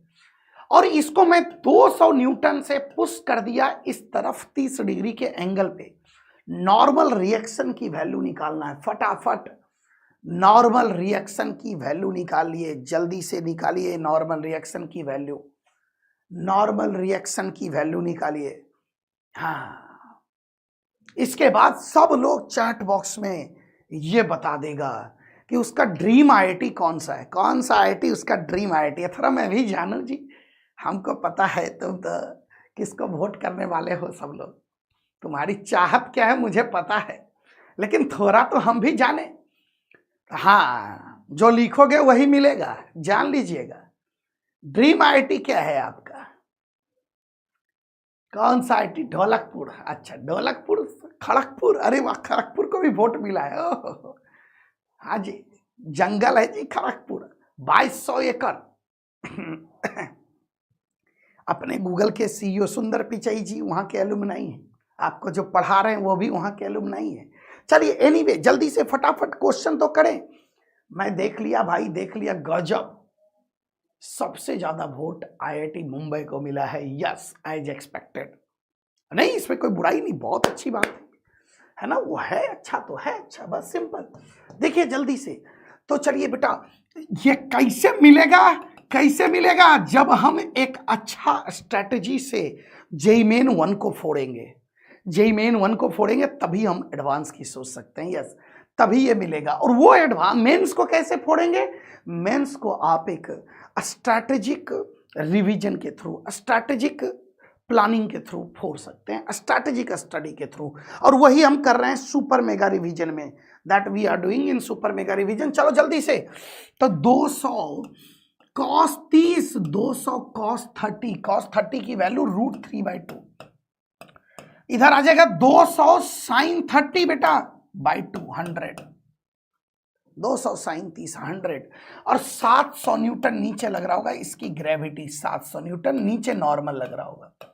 Speaker 1: और इसको मैं 200 न्यूटन से पुश कर दिया इस तरफ 30 डिग्री के एंगल पे। नॉर्मल रिएक्शन की वैल्यू निकालना है, फटाफट नॉर्मल रिएक्शन की वैल्यू निकालिए, जल्दी से निकालिए नॉर्मल रिएक्शन की वैल्यू, नॉर्मल रिएक्शन की वैल्यू निकालिए। हाँ, इसके बाद सब लोग चैट बॉक्स में ये बता देगा कि उसका ड्रीम आईआईटी कौन सा है, कौन सा आईआईटी उसका ड्रीम आईआईटी है। थोड़ा मैं भी जानूं जी, हमको पता है तुम तो किसको वोट करने वाले हो, सब लोग तुम्हारी चाहत क्या है मुझे पता है, लेकिन थोड़ा तो हम भी जाने। हाँ, जो लिखोगे वही मिलेगा, जान लीजिएगा। ड्रीम आईआईटी क्या है आपका, कौन सा आईआईटी? ढोलकपुर। अच्छा, ढोलकपुर, खड़गपुर, अरे वाह, खड़गपुर को भी वोट मिला है। ओहो, हाँ जी, जंगल है जी खड़गपुर, 2200 एकड़। अपने गूगल के सीईओ सुंदर पिचाई जी वहाँ के एलुमनाई हैं, आपको जो पढ़ा रहे हैं वो भी वहाँ के एलुमनाई हैं। चलिए एनीवे, जल्दी से फटाफट क्वेश्चन तो करें। मैं देख लिया भाई, देख लिया, गजब, सबसे ज्यादा वोट आईआईटी मुंबई को मिला है। Yes, as expected. नहीं, इसमें कोई बुराई नहीं, बहुत अच्छी बात है ना, वो है अच्छा तो है अच्छा, बस सिंपल। देखिए जल्दी से, तो चलिए बेटा, ये कैसे मिलेगा, कैसे मिलेगा? जब हम एक अच्छा स्ट्रेटजी से जेईई मेन 1 को फोड़ेंगे, जेईई मेन 1 को फोड़ेंगे तभी हम एडवांस की सोच सकते हैं। यस, तभी ये मिलेगा। और वो एडवांस मेंस को कैसे फोड़ेंगे? मेंस को आप एक स्ट्रैटेजिक रिवीजन के थ्रू, स्ट्रैटेजिक प्लानिंग के थ्रू फोड़ सकते हैं, स्ट्रैटेजिक स्टडी के थ्रू, और वही हम कर रहे हैं सुपर मेगा रिवीजन में, that we are doing in super mega revision. चलो जल्दी से, तो 200 cos 30, 200 cos 30, cos 30 की वैल्यू √3/2, इधर आ जाएगा 200 sin 30 बेटा बाई 200, 200 sin 30 100, और 700 न्यूटन नीचे लग रहा होगा, इसकी ग्रेविटी 700 न्यूटन नीचे नॉर्मल लग रहा होगा।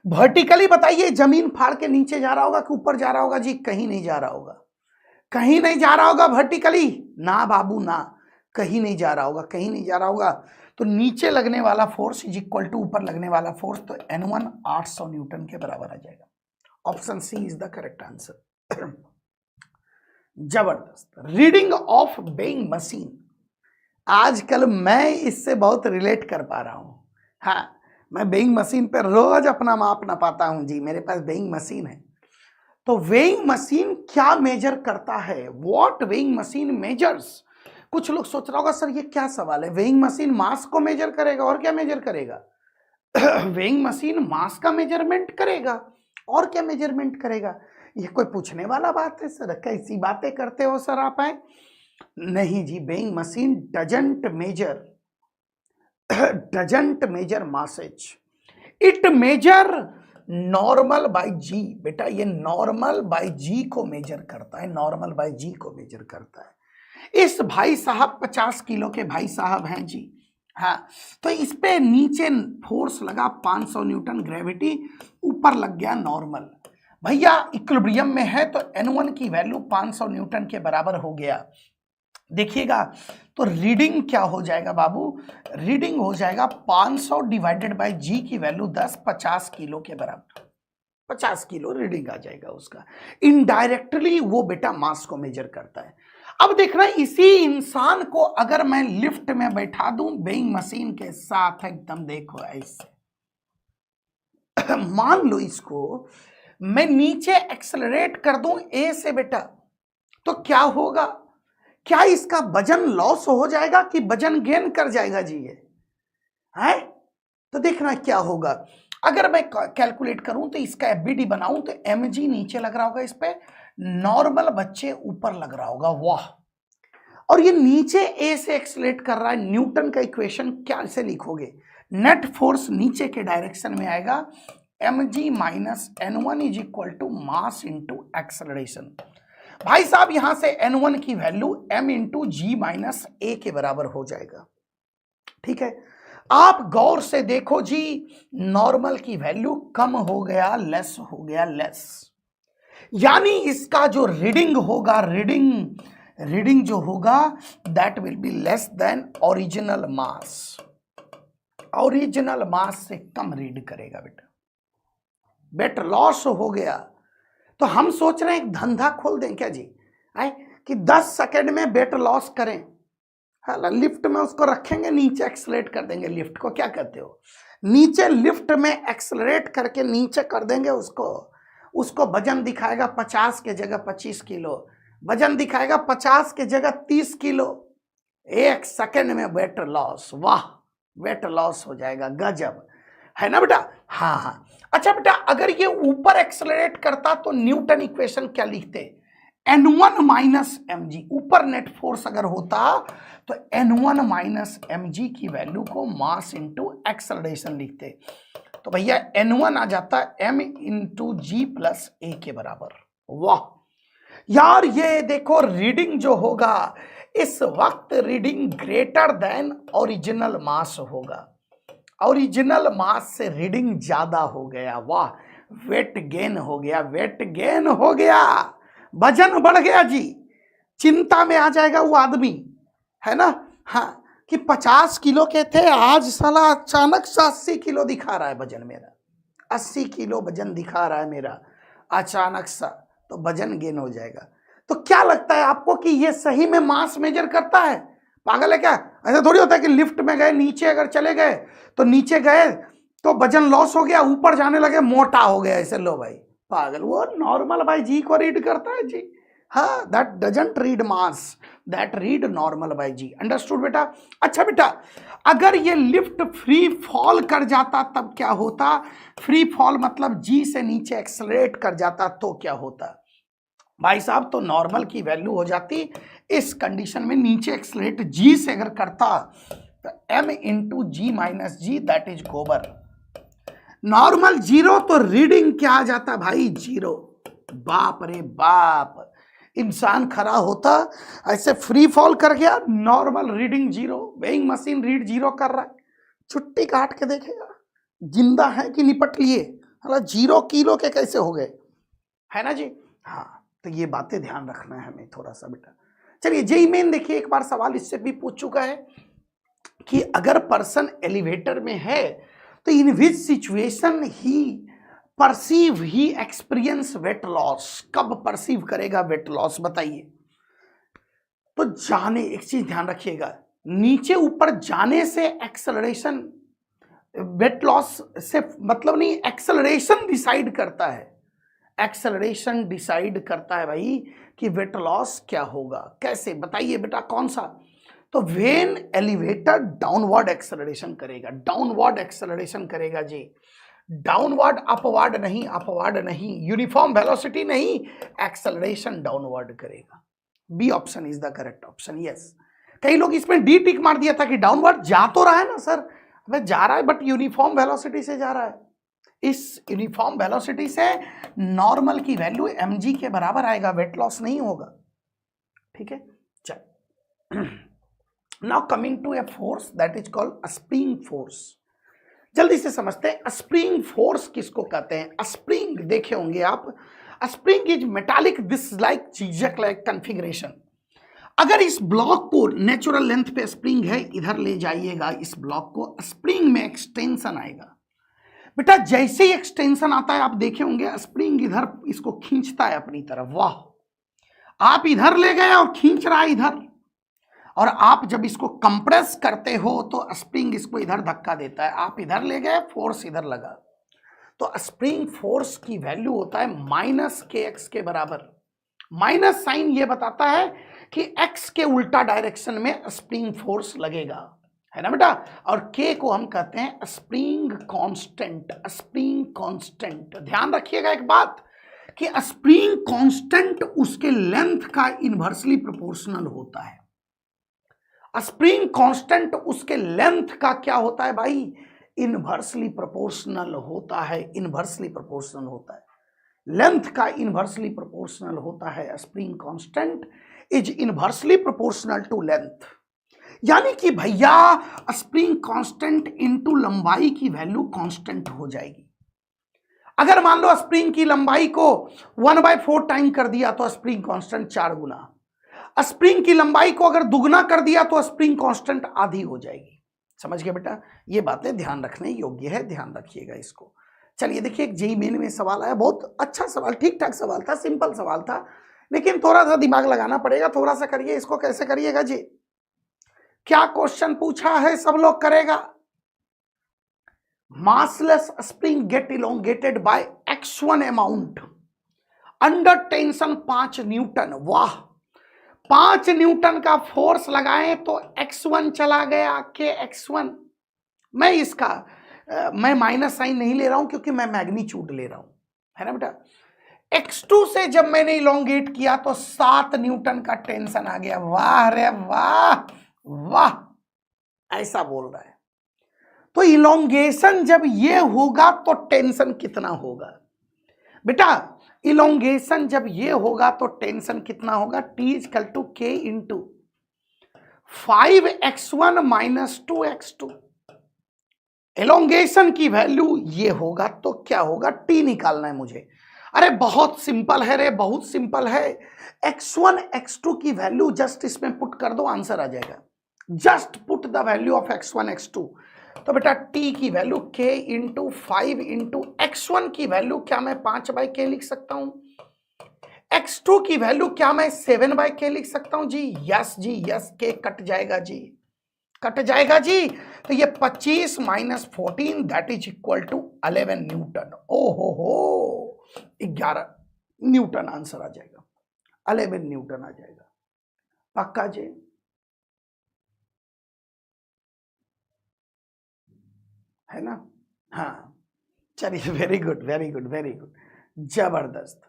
Speaker 1: वर्टिकली बताइए, जमीन फाड़ के नीचे जा रहा होगा कि ऊपर जा रहा होगा जी? कहीं नहीं जा रहा होगा, कहीं नहीं जा रहा होगा वर्टिकली, ना बाबू ना, कहीं नहीं जा रहा होगा, कहीं नहीं जा रहा होगा। तो नीचे लगने वाला फोर्स इज इक्वल टू ऊपर लगने वाला फोर्स, तो N1 800 न्यूटन के बराबर आ जाएगा। Option C is the correct answer. जबरदस्त। रीडिंग ऑफ वेइंग मशीन, आजकल मैं इससे बहुत रिलेट कर पा रहा हूं। हाँ, मैं वेइंग मशीन पर रोज अपना माप नापाता हूं जी, मेरे पास वेइंग मशीन है। तो वेइंग मशीन क्या मेजर करता है, व्हाट वेइंग मशीन मेजर्स? कुछ लोग सोच रहा होगा सर ये क्या सवाल है, वेइंग मशीन मास को मेजर करेगा और क्या मेजर करेगा? वेइंग मशीन मास का मेजरमेंट करेगा और क्या मेजरमेंट करेगा? ये कोई पूछने वाला बात है सर, कैसी बातें करते हो सर आप? आए नहीं जी, weighing machine doesn't measure masses, it measure normal by g. बेटा ये नॉर्मल बाय जी को मेजर करता है, नॉर्मल बाय जी को मेजर करता है। इस भाई साहब 50 किलो के भाई साहब हैं जी, हाँ, तो इस पे नीचे फोर्स लगा 500 न्यूटन ग्रेविटी, ऊपर लग गया नॉर्मल। भैया इक्विलिब्रियम में है तो N1 की वैल्यू 500 न्यूटन के बराबर हो गया। देखिएगा तो रीडिंग क्या हो जाएगा बाबू, रीडिंग हो जाएगा 500 डिवाइडेड बाय जी की वैल्यू 10, 50 किलो के बराबर, 50 किलो रीडिंग आ जाएगा उसका। इनडायरेक्टली वो बेटा मास को मेजर करता है। अब देखना, इसी इंसान को अगर मैं लिफ्ट में बैठा दूं वेइंग मशीन के साथ, एकदम देखो ऐसे, मान लो इसको मैं नीचे एक्सेलरेट कर दूं ए से बेटा, तो क्या होगा? क्या इसका वजन लॉस हो जाएगा कि वजन गेन कर जाएगा जी? ये है तो देखना क्या होगा। अगर मैं कैलकुलेट करूं तो इसका एफबीडी बनाऊं तो mg नीचे लग रहा होगा, इस पे नॉर्मल बच्चे ऊपर लग रहा होगा। वाह, और ये नीचे ए से एक्सेलरेट कर रहा है, न्यूटन का इक्वेशन क्या से लिखोगे? नेट फोर्स नीचे के डायरेक्शन में आएगा, mg minus n1 is equal to mass into acceleration. भाई साहब यहां से N1 की value m into g minus a के बराबर हो जाएगा। ठीक है, आप गौर से देखो जी, नॉर्मल की वैल्यू कम हो गया, लेस हो गया, लेस, यानी इसका जो रीडिंग होगा, रीडिंग जो होगा that will be less than original mass, original mass से कम रीड करेगा बेटा, बेट लॉस हो गया। तो हम सोच रहे हैं एक धंधा खोल दें क्या जी, आए कि 10 सेकंड में वेट लॉस करें। हाँ, लिफ्ट में उसको रखेंगे, नीचे एक्सलेट कर देंगे। लिफ्ट को क्या कहते हो? नीचे लिफ्ट में एक्सलरेट करके नीचे कर देंगे उसको वजन दिखाएगा 50 के जगह 25 किलो, वजन दिखाएगा 50 के जगह 30 किलो, 1 सेकंड में वेट लॉस। वाह, वेट लॉस हो जाएगा, गजब है ना बेटा? हाँ। अच्छा बेटा, अगर ये ऊपर एक्सेलरेट करता तो न्यूटन इक्वेशन क्या लिखते? N1 माइनस mg, ऊपर नेट फोर्स अगर होता तो N1 माइनस mg की वैल्यू को मास इंटू एक्सेलरेशन लिखते। तो भैया N1 आ जाता m इंटू जी प्लस ए के बराबर। वाह यार, ये देखो रीडिंग जो होगा इस वक्त, रीडिंग ग्रेटर देन ओरिजिनल मास होगा, ओरिजिनल मास से रीडिंग ज्यादा हो गया। वाह, वेट गेन हो गया, वेट गेन हो गया, वजन बढ़ गया जी। चिंता में आ जाएगा वो आदमी, है ना? हाँ, कि 50 किलो के थे, आज साला अचानक से 80 किलो दिखा रहा है वजन मेरा, 80 किलो वजन दिखा रहा है मेरा अचानक सा, तो वजन गेन हो जाएगा। तो क्या लगता है आपको कि ये सही में मास मेजर करता है? पागल है क्या? ऐसा थोड़ी होता है कि लिफ्ट में गए, नीचे अगर चले गए तो नीचे गए तो वजन लॉस हो गया, ऊपर जाने लगे मोटा हो गया, ऐसे लो भाई पागल। वो नॉर्मल बाय जी को रीड करता है जी। हाँ, that doesn't read mass, that read normal by g. Understood बेटा? अच्छा बेटा, अगर ये लिफ्ट फ्री फॉल कर जाता तब क्या होता? फ्री फॉल मतलब जी से नीचे एक्सेलरेट कर जाता तो क्या होता भाई साहब? तो नॉर्मल की वैल्यू हो जाती, इस कंडीशन में नीचे एक्सेलरेट जी से अगर करता तो m into g minus g, that is गोबर। नॉर्मल जीरो तो रीडिंग क्या आ जाता भाई? जीरो। बाप रे बाप, इंसान खड़ा होता ऐसे फ्री फॉल कर गया, normal reading zero, weighing machine read zero कर रहा है, छुट्टी काट के देखेगा जिंदा है कि निपट लिए, अरे 0 किलो के कैसे हो गए, है ना जी? हाँ, तो ये बातें ध्यान रखना है हमें थोड़ा सा बेटा। चलिए जेईई मेन देखिए, एक बार सवाल इससे भी पूछ चुका है कि अगर पर्सन एलिवेटर में है तो in which situation he perceive he experience weight loss, कब परसीव करेगा वेट लॉस बताइए? तो जाने, एक चीज ध्यान रखिएगा, नीचे ऊपर जाने से एक्सेलरेशन, वेट लॉस से मतलब नहीं, एक्सेलरेशन डिसाइड करता है, एक्सेलरेशन डिसाइड करता है भाई कि वेट लॉस क्या होगा। कैसे बताइए बेटा, कौन सा? तो वेन एलिवेटर डाउनवर्ड एक्सेलरेशन करेगा, डाउनवर्ड एक्सेलरेशन करेगा जी, डाउनवर्ड, अपवर्ड नहीं, अपवर्ड नहीं, यूनिफॉर्म वेलोसिटी नहीं, एक्सेलरेशन डाउनवर्ड करेगा। B option is the correct option. Yes, कई लोग इसमें डी टिक मार दिया था कि डाउनवर्ड जा तो रहा है ना सर, अबे जा रहा है बट यूनिफॉर्म वेलोसिटी से जा रहा है। इस यूनिफॉर्म वेलोसिटी से नॉर्मल की वैल्यू mg के बराबर आएगा, वेट लॉस नहीं होगा। ठीक है, चल now coming to a force that is called spring force. जल्दी से समझते हैं स्प्रिंग फोर्स किसको कहते हैं। स्प्रिंग देखे होंगे आप, spring is metallic this like zigzag like configuration. अगर इस ब्लॉक को नेचुरल लेंथ पे स्प्रिंग है, इधर ले जाइएगा इस ब्लॉक को, स्प्रिंग में एक्सटेंशन आएगा। बेटा जैसे ही एक्सटेंशन आता है आप देखे होंगे स्प्रिंग इधर इसको खींचता है अपनी तरफ। वाह, आप इधर ले गए और खींच रहा है इधर, और आप जब इसको कंप्रेस करते हो तो स्प्रिंग इसको इधर धक्का देता है, आप इधर ले गए, फोर्स इधर लगा। तो स्प्रिंग फोर्स की वैल्यू होता है माइनस के एक्स के बराबर। माइनस साइन ये बताता है कि एक्स के उल्टा डायरेक्शन में स्प्रिंग फोर्स लगेगा, है ना बेटा। और के को हम कहते हैं स्प्रिंग कांस्टेंट, स्प्रिंग कांस्टेंट। ध्यान रखिएगा एक बात कि स्प्रिंग कांस्टेंट उसके लेंथ का इनवर्सली प्रोपोर्शनल होता है। स्प्रिंग कांस्टेंट उसके लेंथ का क्या होता है भाई, इनवर्सली प्रोपोर्शनल होता है, इनवर्सली प्रोपोर्शनल होता है, लेंथ का इनवर्सली प्रोपोर्शनल होता है। Spring constant is inversely proportional to length. यानी कि भैया स्प्रिंग कांस्टेंट इनटू लंबाई की वैल्यू कांस्टेंट हो जाएगी। अगर मान लो स्प्रिंग की लंबाई को 1/4 टाइम कर दिया तो स्प्रिंग कांस्टेंट 4 गुना, स्प्रिंग की लंबाई को अगर दुगना कर दिया तो स्प्रिंग कांस्टेंट आधी हो जाएगी। समझ गए बेटा, ये बातें ध्यान रखने योग्य है, ध्यान रखिएगा इसको। चलिए देखिए, एक जेईई मेन में सवाल आया, बहुत अच्छा सवाल, ठीक ठाक सवाल था, सिंपल सवाल था, लेकिन थोड़ा सा दिमाग लगाना पड़ेगा, थोड़ा सा करिए इसको। कैसे करिएगा जी, क्या क्वेश्चन पूछा है सब लोग करेगा। Massless spring get elongated by x1 amount under tension 5 newton. वाह, 5 न्यूटन का फोर्स लगाएं तो x1 चला गया के x1। मैं इसका मैं माइनस साइन नहीं ले रहा हूं क्योंकि मैं मैग्नीट्यूड ले रहा हूं, है ना बेटा। x2 से जब मैंने इलोंगेट किया तो 7 न्यूटन का टेंशन आ गया। वाह रे वाह, वाह, ऐसा बोल रहा है। तो इलोंगेशन जब ये होगा तो टेंशन कितना होगा बेटा, इलोंगेशन जब ये होगा तो टेंशन कितना होगा, T equal to K into 5x1 minus 2x2। Elongation की वैल्यू ये होगा तो क्या होगा, T निकालना है मुझे। अरे बहुत सिंपल है रे, बहुत सिंपल है। x1 x2 की वैल्यू जस्ट इसमें पुट कर दो, आंसर आ जाएगा। Just put the value of x1 x2। तो बेटा T की value K into 5 into x1 की वैल्यू क्या मैं 5/K लिख सकता हूं, x2 की वैल्यू क्या मैं 7/K लिख सकता हूं जी। यस जी यस, K कट जाएगा जी, कट जाएगा जी। तो ये 25 minus 14 that is equal to 11 newton. ओ हो 11 न्यूटन आंसर आ जाएगा, 11 न्यूटन आ जाएगा। पक्का जी, है ना। हाँ चलिए, very good very good very good, जबरदस्त।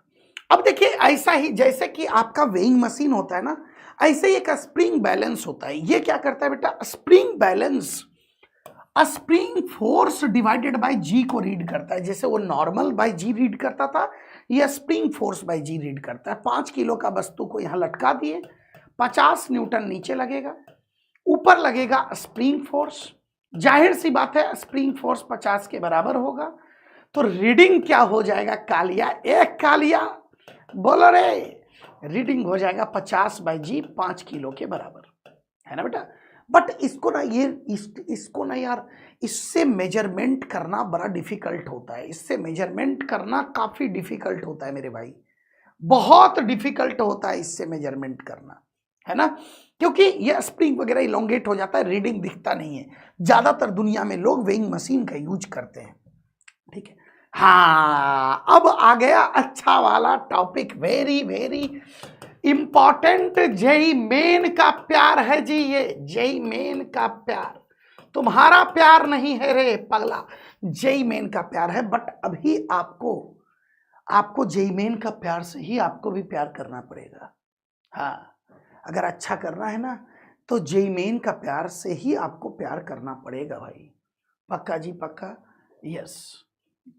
Speaker 1: अब देखिए, ऐसा ही जैसे कि आपका वेइंग मशीन होता है ना, ऐसे ही एक स्प्रिंग बैलेंस होता है। ये क्या करता है बेटा, spring balance spring force divided by g को रीड करता है। जैसे वो नॉर्मल बाय जी रीड करता था, ये spring force by g read करता है। 5 किलो का वस्तु को यहां लटका दिए, 50 न्यूटन नीचे लगेगा, ऊपर लगेगा स्प्रिंग फोर्स। जाहिर सी बात है स्प्रिंग फोर्स 50 के बराबर होगा, तो रीडिंग क्या हो जाएगा कालिया, एक कालिया बोलो रे, रीडिंग हो जाएगा 50/g 5 किलो के बराबर, है ना बेटा। बट इसको ना इसको ना यार, इससे मेजरमेंट करना बड़ा डिफिकल्ट होता है, इससे मेजरमेंट करना काफी डिफिकल्ट होता है मेरे भाई, बहुत डिफिकल्ट होता है इससे मेजरमेंट करना, है ना, क्योंकि ये स्प्रिंग वगैरह इलोंगेट हो जाता है, रीडिंग दिखता नहीं है। ज्यादातर दुनिया में लोग वेइंग मशीन का यूज करते हैं, ठीक है। हाँ, अब आ गया अच्छा वाला topic, very very important. JEE Main का प्यार है जी, ये जेई मेन का प्यार, तुम्हारा प्यार नहीं है रे पगला, जेई मेन का प्यार है। बट अभी आपको जेई मेन का प्यार से ही आपको भी प्यार करना पड़ेगा। हाँ, अगर अच्छा करना है ना तो जेई मेन का प्यार से ही आपको प्यार करना पड़ेगा भाई। पक्का जी पक्का, यस,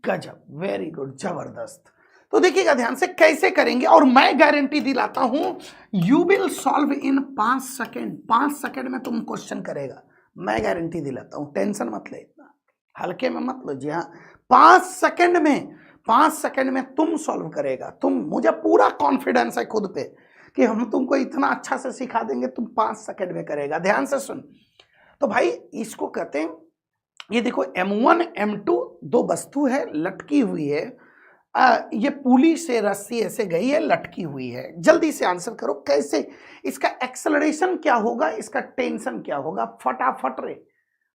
Speaker 1: गजब, वेरी गुड, जबरदस्त। तो देखिएगा ध्यान से कैसे करेंगे, और मैं गारंटी दिलाता हूं you will solve in 5 second. 5 second में तुम क्वेश्चन करेगा, मैं गारंटी दिलाता हूं, टेंशन मत ले, इतना हल्के में मत लो जी। हाँ, 5 सेकेंड में तुम सॉल्व करेगा। मुझे पूरा कॉन्फिडेंस है खुद पे कि हम तुमको इतना अच्छा से सिखा देंगे, तुम 5 सेकेंड में करेगा। ध्यान से सुन। तो भाई इसको कहते हैं, ये देखो M1 M2 दो वस्तु है, लटकी हुई है। ये पुली से रस्सी ऐसे गई है, लटकी हुई है। जल्दी से आंसर करो कैसे, इसका एक्सेलरेशन क्या होगा, इसका टेंशन क्या होगा, फटाफट रे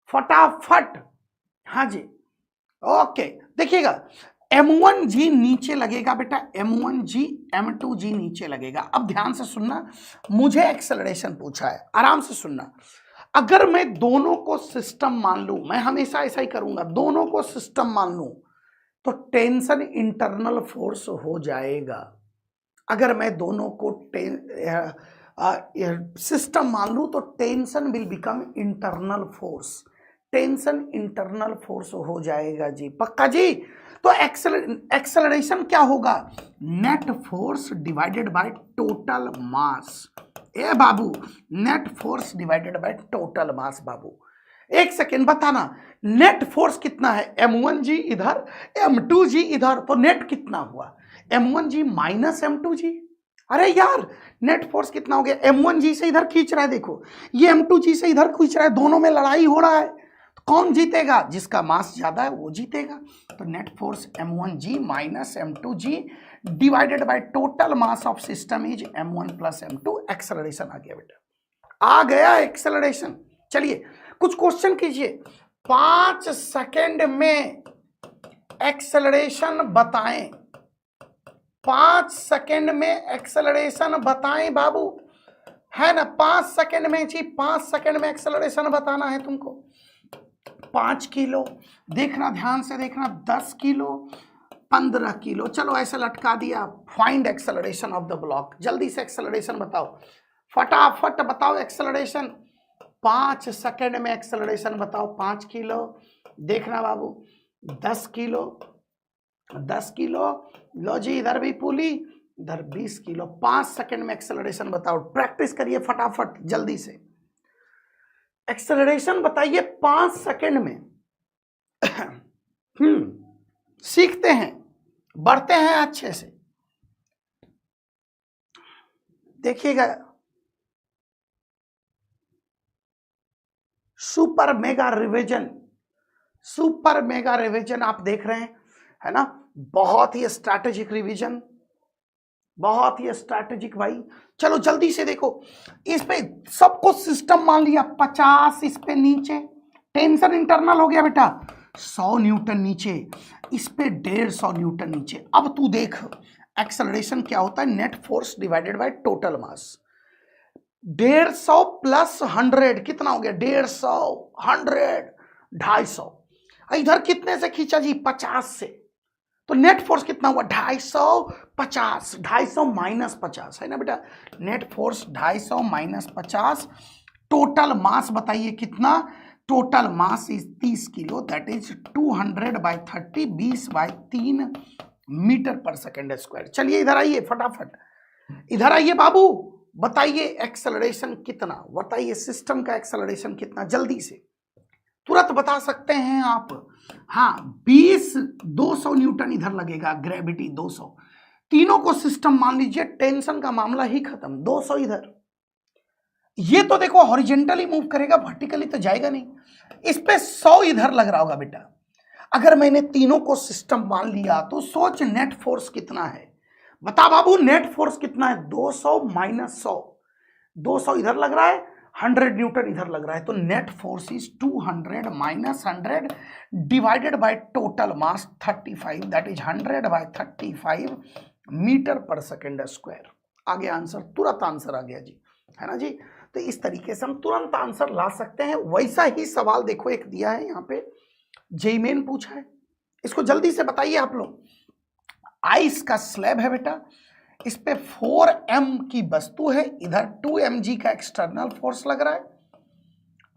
Speaker 1: फटाफट। हाँ जी, ओके। देखिएगा M1G नीचे लगेगा बेटा, M1G M2G नीचे लगेगा। अब ध्यान से सुनना, मुझे एक्सेलरेशन पूछा है, आराम से सुनना। अगर मैं दोनों को सिस्टम मान लूं, मैं हमेशा ऐसा ही करूंगा, दोनों को सिस्टम मान लूं तो टेंशन इंटरनल फोर्स हो जाएगा। अगर मैं दोनों को सिस्टम मान लूं तो tension will become internal force, tension internal force हो जाएगा जी, पक्का जी। तो एक्सेलरेशन क्या होगा, net force divided by total mass. ए बाबू, net force divided by total mass. बाबू एक सेकेंड बताना, नेट फोर्स कितना है, M1G इधर M2G इधर, तो नेट कितना हुआ, M1G माइनस M2G। अरे यार, नेट फोर्स कितना हो गया, M1G से इधर खींच रहा है, देखो ये M2G से इधर खींच रहा है, दोनों में लड़ाई हो रहा है, तो कौन जीतेगा, जिसका मास ज्यादा है वो जीतेगा। तो net force M1G minus M2G divided by total mass of system is M1 plus M2। Acceleration आ गया बेटा, आ गया एक्सेलरेशन। चलिए कुछ क्वेश्चन कीजिए, 5 सेकेंड में एक्सेलरेशन बताएं, 5 सेकेंड में एक्सेलरेशन बताएं बाबू, है ना। 5 सेकेंड में जी, 5 सेकेंड में एक्सेलरेशन बताना है तुमको। 5 किलो, देखना ध्यान से देखना, 10 किलो, 15 किलो, चलो ऐसे लटका दिया। Find acceleration of the block, जल्दी से एक्सेलरेशन बताओ, फटाफट बताओ एक्सेलरेशन। 5 सेकेंड में एक्सेलरेशन बताओ। 5 किलो, देखना बाबू, 10 किलो, 10 किलो, लो जी इधर भी पुली, इधर 20 किलो। 5 सेकेंड में एक्सेलरेशन बताओ, प्रैक्टिस करिए फटाफट जल्दी से, एक्सेलरेशन बताइए 5 सेकेंड में। सीखते हैं, बढ़ते हैं अच्छे से। देखिएगा, super mega revision, super mega revision आप देख रहे हैं, है ना, बहुत ही स्ट्रैटेजिक रिवीजन, बहुत ही स्ट्रैटेजिक भाई। चलो जल्दी से देखो, इस पे सबको सिस्टम मान लिया, 50 इस पे नीचे, टेंशन इंटरनल हो गया बेटा, 100 न्यूटन नीचे, इस पे 150 न्यूटन नीचे। अब तू देख एक्सेलरेशन क्या होता है, net force divided by total mass. 150 plus 100 कितना हो गया, 150, 100, 250। इधर कितने से खींचा जी, 50 से, तो नेट फोर्स कितना हुआ, 250, 50, 250 माइनस 50, है ना बेटा। Net force 250 minus 50, total mass बताइए कितना, total mass is 30 kilo, that is 200/30, 20/3 metre पर सेकेंड स्क्वायर। चलिए इधर आइए फटाफट, इधर आइए बाबू, बताइए एक्सेलरेशन कितना, बताइए सिस्टम का एक्सेलरेशन कितना, जल्दी से तुरंत बता सकते हैं आप। हाँ, 200 न्यूटन इधर लगेगा, ग्रेविटी 200, तीनों को सिस्टम मान लीजिए, टेंशन का मामला ही खत्म। 200 इधर, ये तो देखो हॉरिजेंटली मूव करेगा, वर्टिकली तो जाएगा नहीं। इस पे 100 इधर लग रहा होगा बेटा। अगर मैंने तीनों को सिस्टम मान लिया तो सोच नेट फोर्स कितना है, बता बाबू, नेट फोर्स कितना है, 200 माइनस 100, 200 इधर लग रहा है, 100 न्यूटन इधर लग रहा है, तो net force is 200 minus 100 divided by total mass 35, that is 100 by 35 metre पर सेकेंड स्क्वायर। आ गया आंसर, तुरंत आंसर आ गया जी, है ना जी। तो इस तरीके से हम तुरंत आंसर ला सकते हैं। वैसा ही सवाल देखो एक दिया है यहाँ पे, जेईई मेन पूछा है, इसको जल्दी से बताइए आप लोग। आइस का स्लैब है बेटा, इस पे 4m की वस्तु है, इधर 2mg का एक्सटर्नल फोर्स लग रहा है,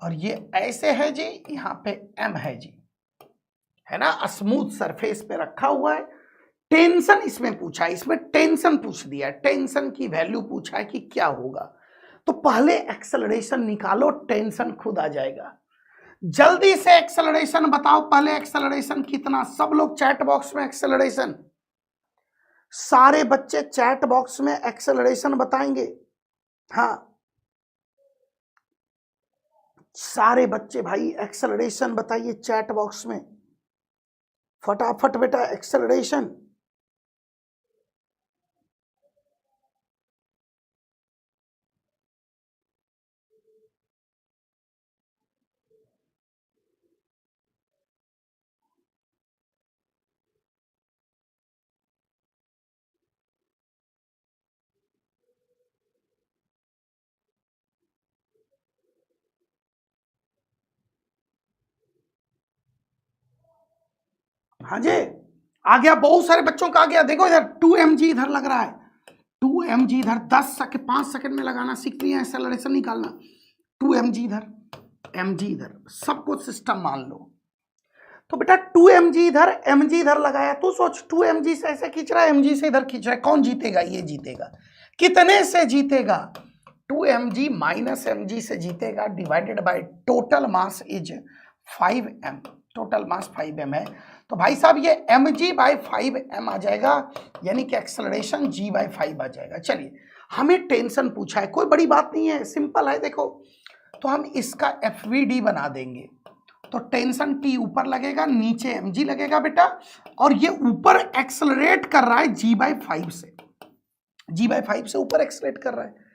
Speaker 1: और ये ऐसे है जी, यहाँ पे m है जी, है ना, स्मूथ सरफेस पे रखा हुआ है। टेंशन इसमें पूछा है, इसमें टेंशन पूछ दिया, टेंशन की वैल्यू पूछा है कि क्या होगा, तो पहले एक्सेलरेशन निकालो, टेंशन खुद आ जाएगा। जल्दी से एक्सेलरेशन बताओ, पहले एक्सेलरेशन कितना, सब लोग चैट बॉक्स में एक्सेलरेशन, सारे बच्चे चैट बॉक्स में एक्सेलरेशन बताएंगे। हाँ, सारे बच्चे भाई एक्सेलरेशन बताइए चैट बॉक्स में, फटाफट बेटा एक्सेलरेशन। हाँ जी, आ गया, बहुत सारे बच्चों का आ गया। देखो इधर 2mg इधर लग रहा है, 2mg इधर, 5 सेकंड में लगाना सीख लिया, एक्सेलरेशन निकालना। 2mg इधर, mg इधर, सब कुछ सिस्टम मान लो। तो बेटा 2mg इधर, mg इधर लगाया, तो सोच 2mg से ऐसे खींच रहा है, mg से इधर खींच रहा है, कौन जीतेगा? ये जीतेगा। कितने से जीतेगा? 2mg माइनस mg से जीतेगा, divided by total mass is 5m, total mass 5m है, तो भाई साहब ये mg बाय 5m आ जाएगा, यानी कि एक्सेलरेशन g बाय 5 आ जाएगा। चलिए, हमें टेंशन पूछा है, कोई बड़ी बात नहीं है, सिंपल है। देखो, तो हम इसका FVD बना देंगे, तो टेंशन T ऊपर लगेगा, नीचे mg लगेगा बेटा, और ये ऊपर एक्सेलरेट कर रहा है g बाय 5 से, g बाय 5 से ऊपर एक्सेलरेट कर रहा है।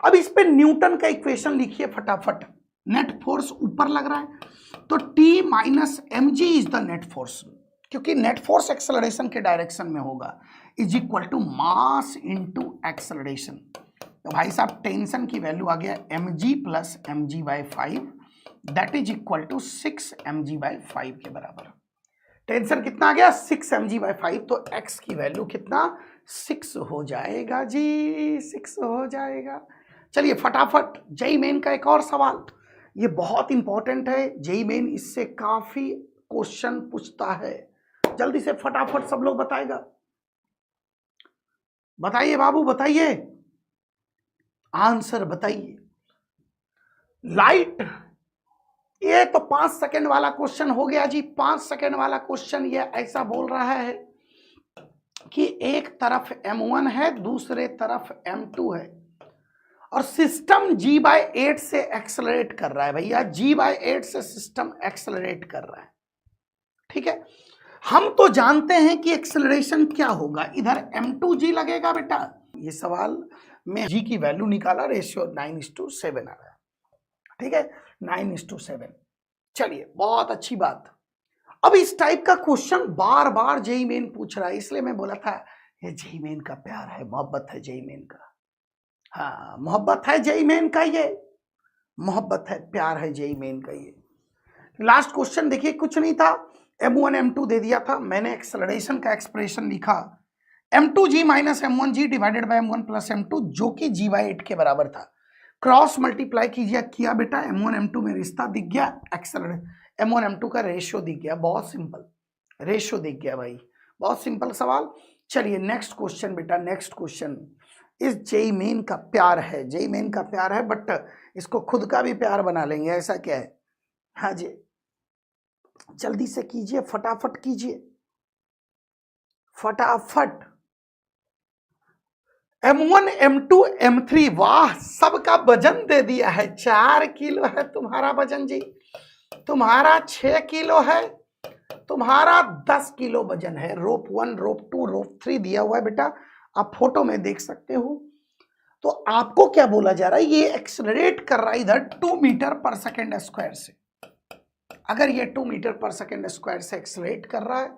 Speaker 1: अब इस पे न्यूटन का इक्वेशन लिखिए फटाफट। नेट फोर्स ऊपर लग रहा है, तो T minus mg is the net force, क्योंकि नेट फोर्स एक्सेलरेशन के डायरेक्शन में होगा, is equal to mass into acceleration. तो भाई साहब टेंशन की वैल्यू आ गया mg plus mg by 5, that is equal to 6 mg by 5 के बराबर। टेंशन कितना आ गया? 6 mg बाय 5, तो x की वैल्यू कितना? 6 हो जाएगा जी, 6 हो जाएगा। चलिए फटाफट जेईई मेन का एक और सवाल, ये बहुत इंपॉर्टेंट है, जेईई मेन इससे काफी क्वेश्चन पूछता है। जल्दी से फटाफट सब लोग बताएगा, बताइए बाबू, बताइए आंसर बताइए। लाइट, ये तो 5 सेकेंड वाला क्वेश्चन हो गया जी। 5 सेकेंड वाला क्वेश्चन ये ऐसा बोल रहा है कि एक तरफ m1 है, दूसरे तरफ m2 है, और सिस्टम g बाय 8 से एक्सेलरेट कर रहा है। भैया g बाय 8 से सिस्टम एक्सेलरेट कर रहा है, ठीक है। हम तो जानते हैं कि एक्सेलरेशन क्या होगा, इधर m2g लगेगा बेटा। ये सवाल में g की वैल्यू निकाला, रेशियो 9:7 आ रहा है, ठीक है, 9:7। चलिए, बहुत अच्छी बात। अब इस टाइप का क्वेश्चन बार बार जेईई मेन पूछ रहा है, इसलिए मैं बोला था ये जेईई मेन का प्यार है, मोहब्बत है जेईई मेन का। हाँ, मोहब्बत है जेईई मेन का, ये मोहब्बत है, प्यार है जेईई मेन का। ये लास्ट क्वेश्चन देखिए, कुछ नहीं था, m1 m2 दे दिया था, मैंने एक्सेलरेशन का एक्सप्रेशन लिखा m2g minus m1g divided by m1 plus m2, जो कि g बाय 8 के बराबर था। क्रॉस मल्टीप्लाई कीजिए, किया बेटा, m1 m2 में रिश्ता दिख गया, एक्सेलरेशन m1 m2 का रेशियो दिख गया, बहुत सिंपल रेशियो दिख गया भाई, बहुत सिंपल सवाल। चलिए नेक्स्ट क्वेश्चन बेटा, नेक्स्ट क्वेश्चन। इस जेईई मेन का प्यार है, जेईई मेन का प्यार है, बट इसको खुद का भी प्यार बना लेंगे, ऐसा क्या है? हाँ जी, जल्दी से कीजिए, फटाफट कीजिए, फटाफट। m1 m2 m3, वाह, सबका वजन दे दिया है। 4 किलो है तुम्हारा वजन जी, तुम्हारा 6 किलो है, तुम्हारा 10 किलो वजन है। रोप 1, रोप 2, रोप 3 दिया हुआ है बेटा, आप फोटो में देख सकते हो। तो आपको क्या बोला जा रहा है, ये एक्सेलरेट कर रहा है इधर 2 मीटर पर सेकेंड स्क्वायर से। अगर ये 2 मीटर पर सेकेंड स्क्वायर से एक्सेलरेट कर रहा है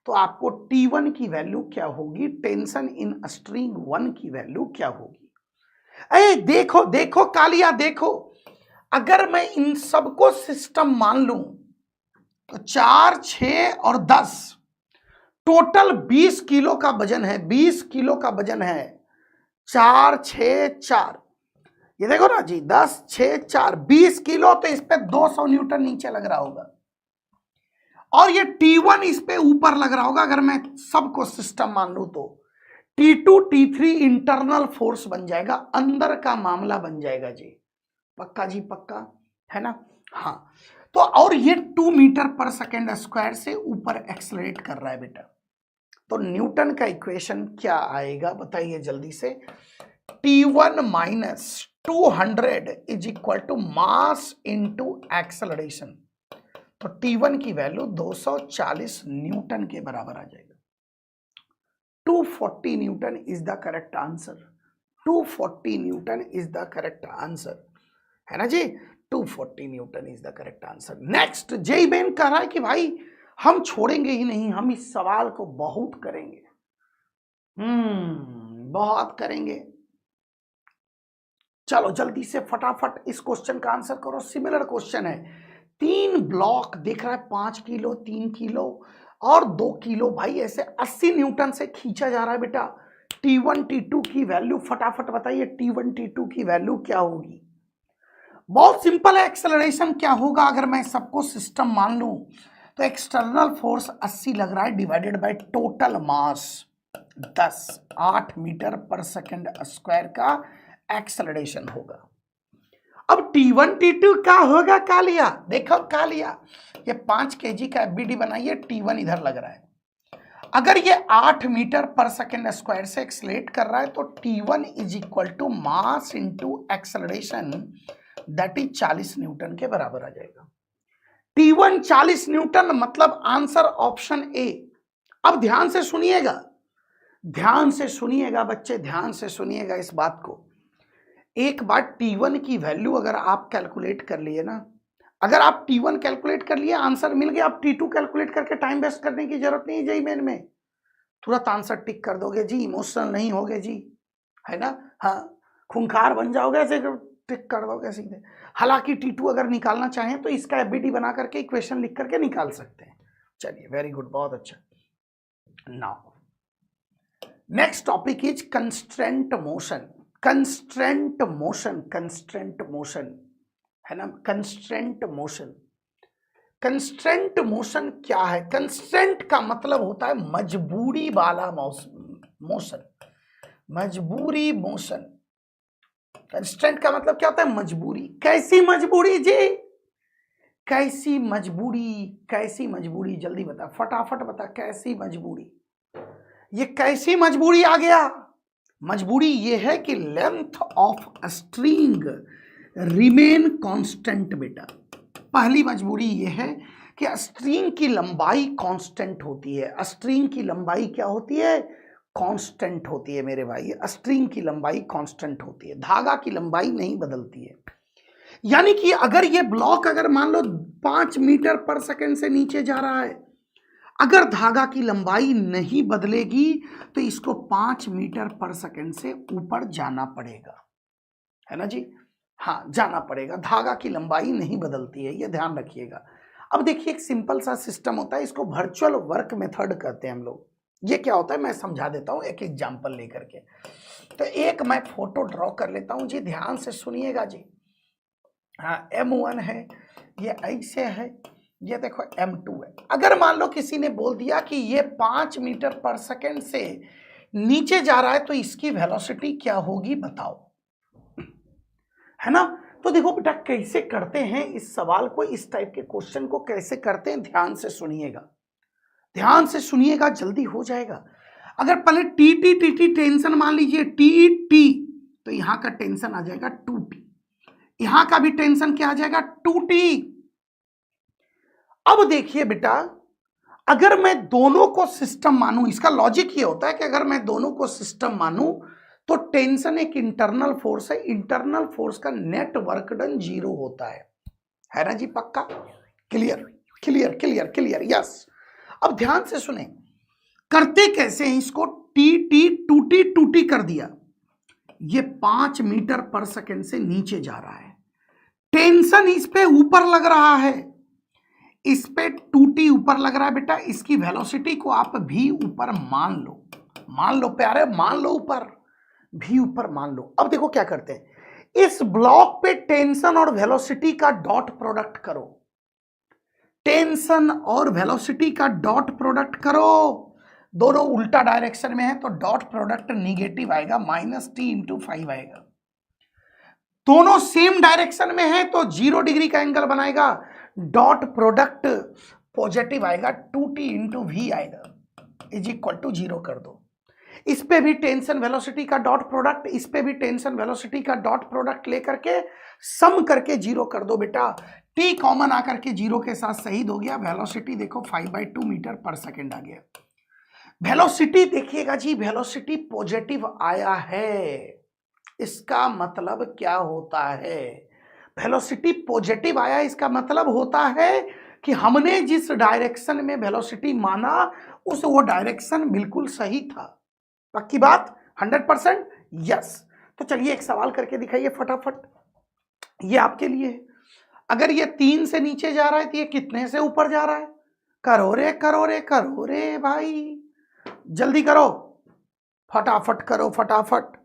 Speaker 1: तो आपको T1 की वैल्यू क्या होगी, टेंशन इन स्ट्रिंग 1 की वैल्यू क्या होगी। अरे देखो देखो कालिया देखो, अगर मैं इन सबको सिस्टम मान लूं तो 4, 6 और 10 टोटल 20 किलो का वजन है, 20 किलो का वजन है। 4, 6, 4, ये देखो ना जी, 10, 6, 4, 20 किलो, तो इस पे 200 न्यूटन नीचे लग रहा होगा और ये T1 इस पे ऊपर लग रहा होगा। अगर मैं सबको सिस्टम मान लूं तो T2, T3 इंटरनल फोर्स बन जाएगा, अंदर का मामला बन जाएगा जी। पक्का जी पक्का, है ना। हाँ, तो और ये 2 मीटर पर सेकेंड स्क्वायर से ऊपर एक्सेलरेट कर रहा है बेटा। तो न्यूटन का इक्वेशन क्या आएगा बताइए जल्दी से। T1 minus 200 is equal to mass into acceleration. तो T1 की वैल्यू 240 न्यूटन के बराबर आ जाएगा। 240 newton is the correct answer. 240 newton is the correct answer, है ना जी। 240 newton is the correct answer. Next, JEE Main कह रहा है कि भाई हम छोड़ेंगे ही नहीं, हम इस सवाल को बहुत करेंगे, बहुत करेंगे। चलो जल्दी से फटाफट इस क्वेश्चन का आंसर करो। सिमिलर क्वेश्चन है, 3 ब्लॉक दिख रहा है, 5 किलो, 3 किलो और 2 किलो, भाई ऐसे 80 न्यूटन से खींचा जा रहा है बेटा। T1, T2 की वैल्यू फटाफट बताइए, T1, T2 की वैल्यू क्या होगी। बहुत सिंपल है, एक्सेलरेशन क्या होगा अगर मैं सबको सिस्टम मान लूं तो एक्सटर्नल फोर्स 80 लग रहा है divided by total mass 10, 8 metre पर सेकेंड स्क्वायर का एक्सेलरेशन होगा। अब T1, T2 क्या होगा कालिया, देखो कालिया, ये 5 kg का FBD बनाइए, T1 इधर लग रहा है। अगर ये 8 मीटर पर सेकेंड स्क्वायर से एक्सेलरेट कर रहा है तो T1 is equal to mass into acceleration, that is 40 newton के बराबर आ जाएगा। T1 40 न्यूटन, मतलब आंसर ऑप्शन ए। अब ध्यान से सुनिएगा, ध्यान से सुनिएगा बच्चे, ध्यान से सुनिएगा इस बात को। एक बार T1 की वैल्यू अगर आप कैलकुलेट कर लिए ना, अगर आप T1 कैलकुलेट कर लिए, आंसर मिल गया, आप T2 कैलकुलेट करके टाइम वेस्ट करने की जरूरत नहीं है। जेई मेन में तुरंत आंसर टिक कर दोगे जी, इमोशनल नहीं होगे जी, है ना। हाँ, खूंखार बन जाओगे, ऐसे टिक कर दोगे सीधे। हालांकि T2 अगर निकालना चाहें तो इसका FBD बना करके इक्वेशन लिख करके निकाल सकते हैं। चलिए, वेरी गुड, बहुत अच्छा। Now next topic is constraint motion. Constraint motion, constraint motion, है ना, कंस्ट्रेंट मोशन। कंस्ट्रेंट मोशन क्या है? कंस्ट्रेंट का मतलब होता है मजबूरी वाला मोशन, मजबूरी मोशन। कंस्ट्रेंट का मतलब क्या होता है? मजबूरी। कैसी मजबूरी जी, कैसी मजबूरी, कैसी मजबूरी, जल्दी बता, फटाफट बता, कैसी मजबूरी। ये कैसी मजबूरी आ गया? मजबूरी ये है कि length of string remain constant बेटा। पहली मजबूरी ये है कि स्ट्रिंग की लंबाई कांस्टेंट होती है। स्ट्रिंग की लंबाई क्या होती है? कांस्टेंट होती है मेरे भाई। स्ट्रिंग की लंबाई कांस्टेंट होती है, धागा की लंबाई नहीं बदलती है। यानी कि अगर ये ब्लॉक, अगर मान लो 5 मीटर पर सेकंड से नीचे जा रहा है, अगर धागा की लंबाई नहीं बदलेगी तो इसको 5 मीटर पर सेकंड से ऊपर जाना पड़ेगा, है ना जी। हाँ, जाना पड़ेगा, धागा की लंबाई नहीं बदलती है, ये ध्यान रखिएगा। अब देखिए, एक सिंपल सा सिस्टम होता है, इसको वर्चुअल वर्क मेथड कहते हैं हम लोग। ये क्या होता है मैं समझा देता हूँ एक एग्जांपल लेकर के। तो एक मैं फोटो ड्रॉ कर लेता हूँ जी, ध्यान से सुनिएगा जी। हाँ, M1 है, ये ऐसे है, ये देखो M2 है। अगर मान लो किसी ने बोल दिया कि ये 5 मीटर पर सेकेंड से नीचे जा रहा है तो इसकी वेलोसिटी क्या होगी बताओ, है ना। तो देखो बेटा, कैसे करते हैं इस सवाल को, इस टाइप के क्वेश्चन को कैसे करते हैं, ध्यान से सुनिएगा, ध्यान से सुनिएगा, जल्दी हो जाएगा। अगर पहले टी टेंशन मान लीजिए, टी, तो यहां का टेंशन आ जाएगा 2t, यहां का भी टेंशन क्या आ जाएगा? 2t। अब देखिए बेटा, अगर मैं दोनों को सिस्टम मानूं, इसका लॉजिक ये होता है कि अगर मैं दोनों को सिस्टम मानूं तो टेंशन एक इंटरनल फोर्स है, इंटरनल फोर्स का नेट वर्क डन 0 होता है ना जी? पक्का? Clear clear clear clear, yes. अब ध्यान से सुने, करते कैसे हैं इसको? टी टूटी कर दिया, ये 5 मीटर पर सेकंड से नीचे जा रहा है, टेंशन इस पे ऊपर लग रहा है, इस पे टूटी ऊपर लग रहा है बेटा, इसकी वेलोसिटी को आप भी ऊपर मान लो प्यारे, मान लो ऊपर, भी ऊपर मान लो। अब देखो क्या करते हैं, इस ब्लॉक पे टेंशन और वेलोसिटी का डॉट प्रोडक्ट करो, टेंशन और वेलोसिटी का डॉट प्रोडक्ट करो, दोनों उल्टा डायरेक्शन में है तो डॉट प्रोडक्ट निगेटिव आएगा, -t/5 आएगा। दोनों सेम डायरेक्शन में है तो 0 डिग्री का एंगल बनाएगा, डॉट प्रोडक्ट पॉजिटिव आएगा, 2t/v आएगा, =0 कर दो। इस पे भी टेंशन वेलोसिटी का डॉट प्रोडक्ट, इस पे भी टेंशन वेलोसिटी का डॉट प्रोडक्ट लेकर के सम करके 0 कर दो बेटा, t कॉमन आकर के 0 के साथ शहीद हो गया, वेलोसिटी देखो 5/2 मीटर पर सेकंड आ गया। वेलोसिटी देखिएगा जी, वेलोसिटी पॉजिटिव आया है, इसका मतलब क्या होता है? वेलोसिटी पॉजिटिव आया, इसका मतलब होता है कि हमने जिस डायरेक्शन में वेलोसिटी माना उस वो डायरेक्शन बिल्कुल सही था। पक्की बात? 100%? यस। तो चलिए एक सवाल करके दिखाइए फटाफट, ये आपके लिए है। अगर ये 3 से नीचे जा रहा है तो ये कितने से ऊपर जा रहा है? करो रे करो रे करो रे भाई, जल्दी करो, फटाफट करो, फटाफट,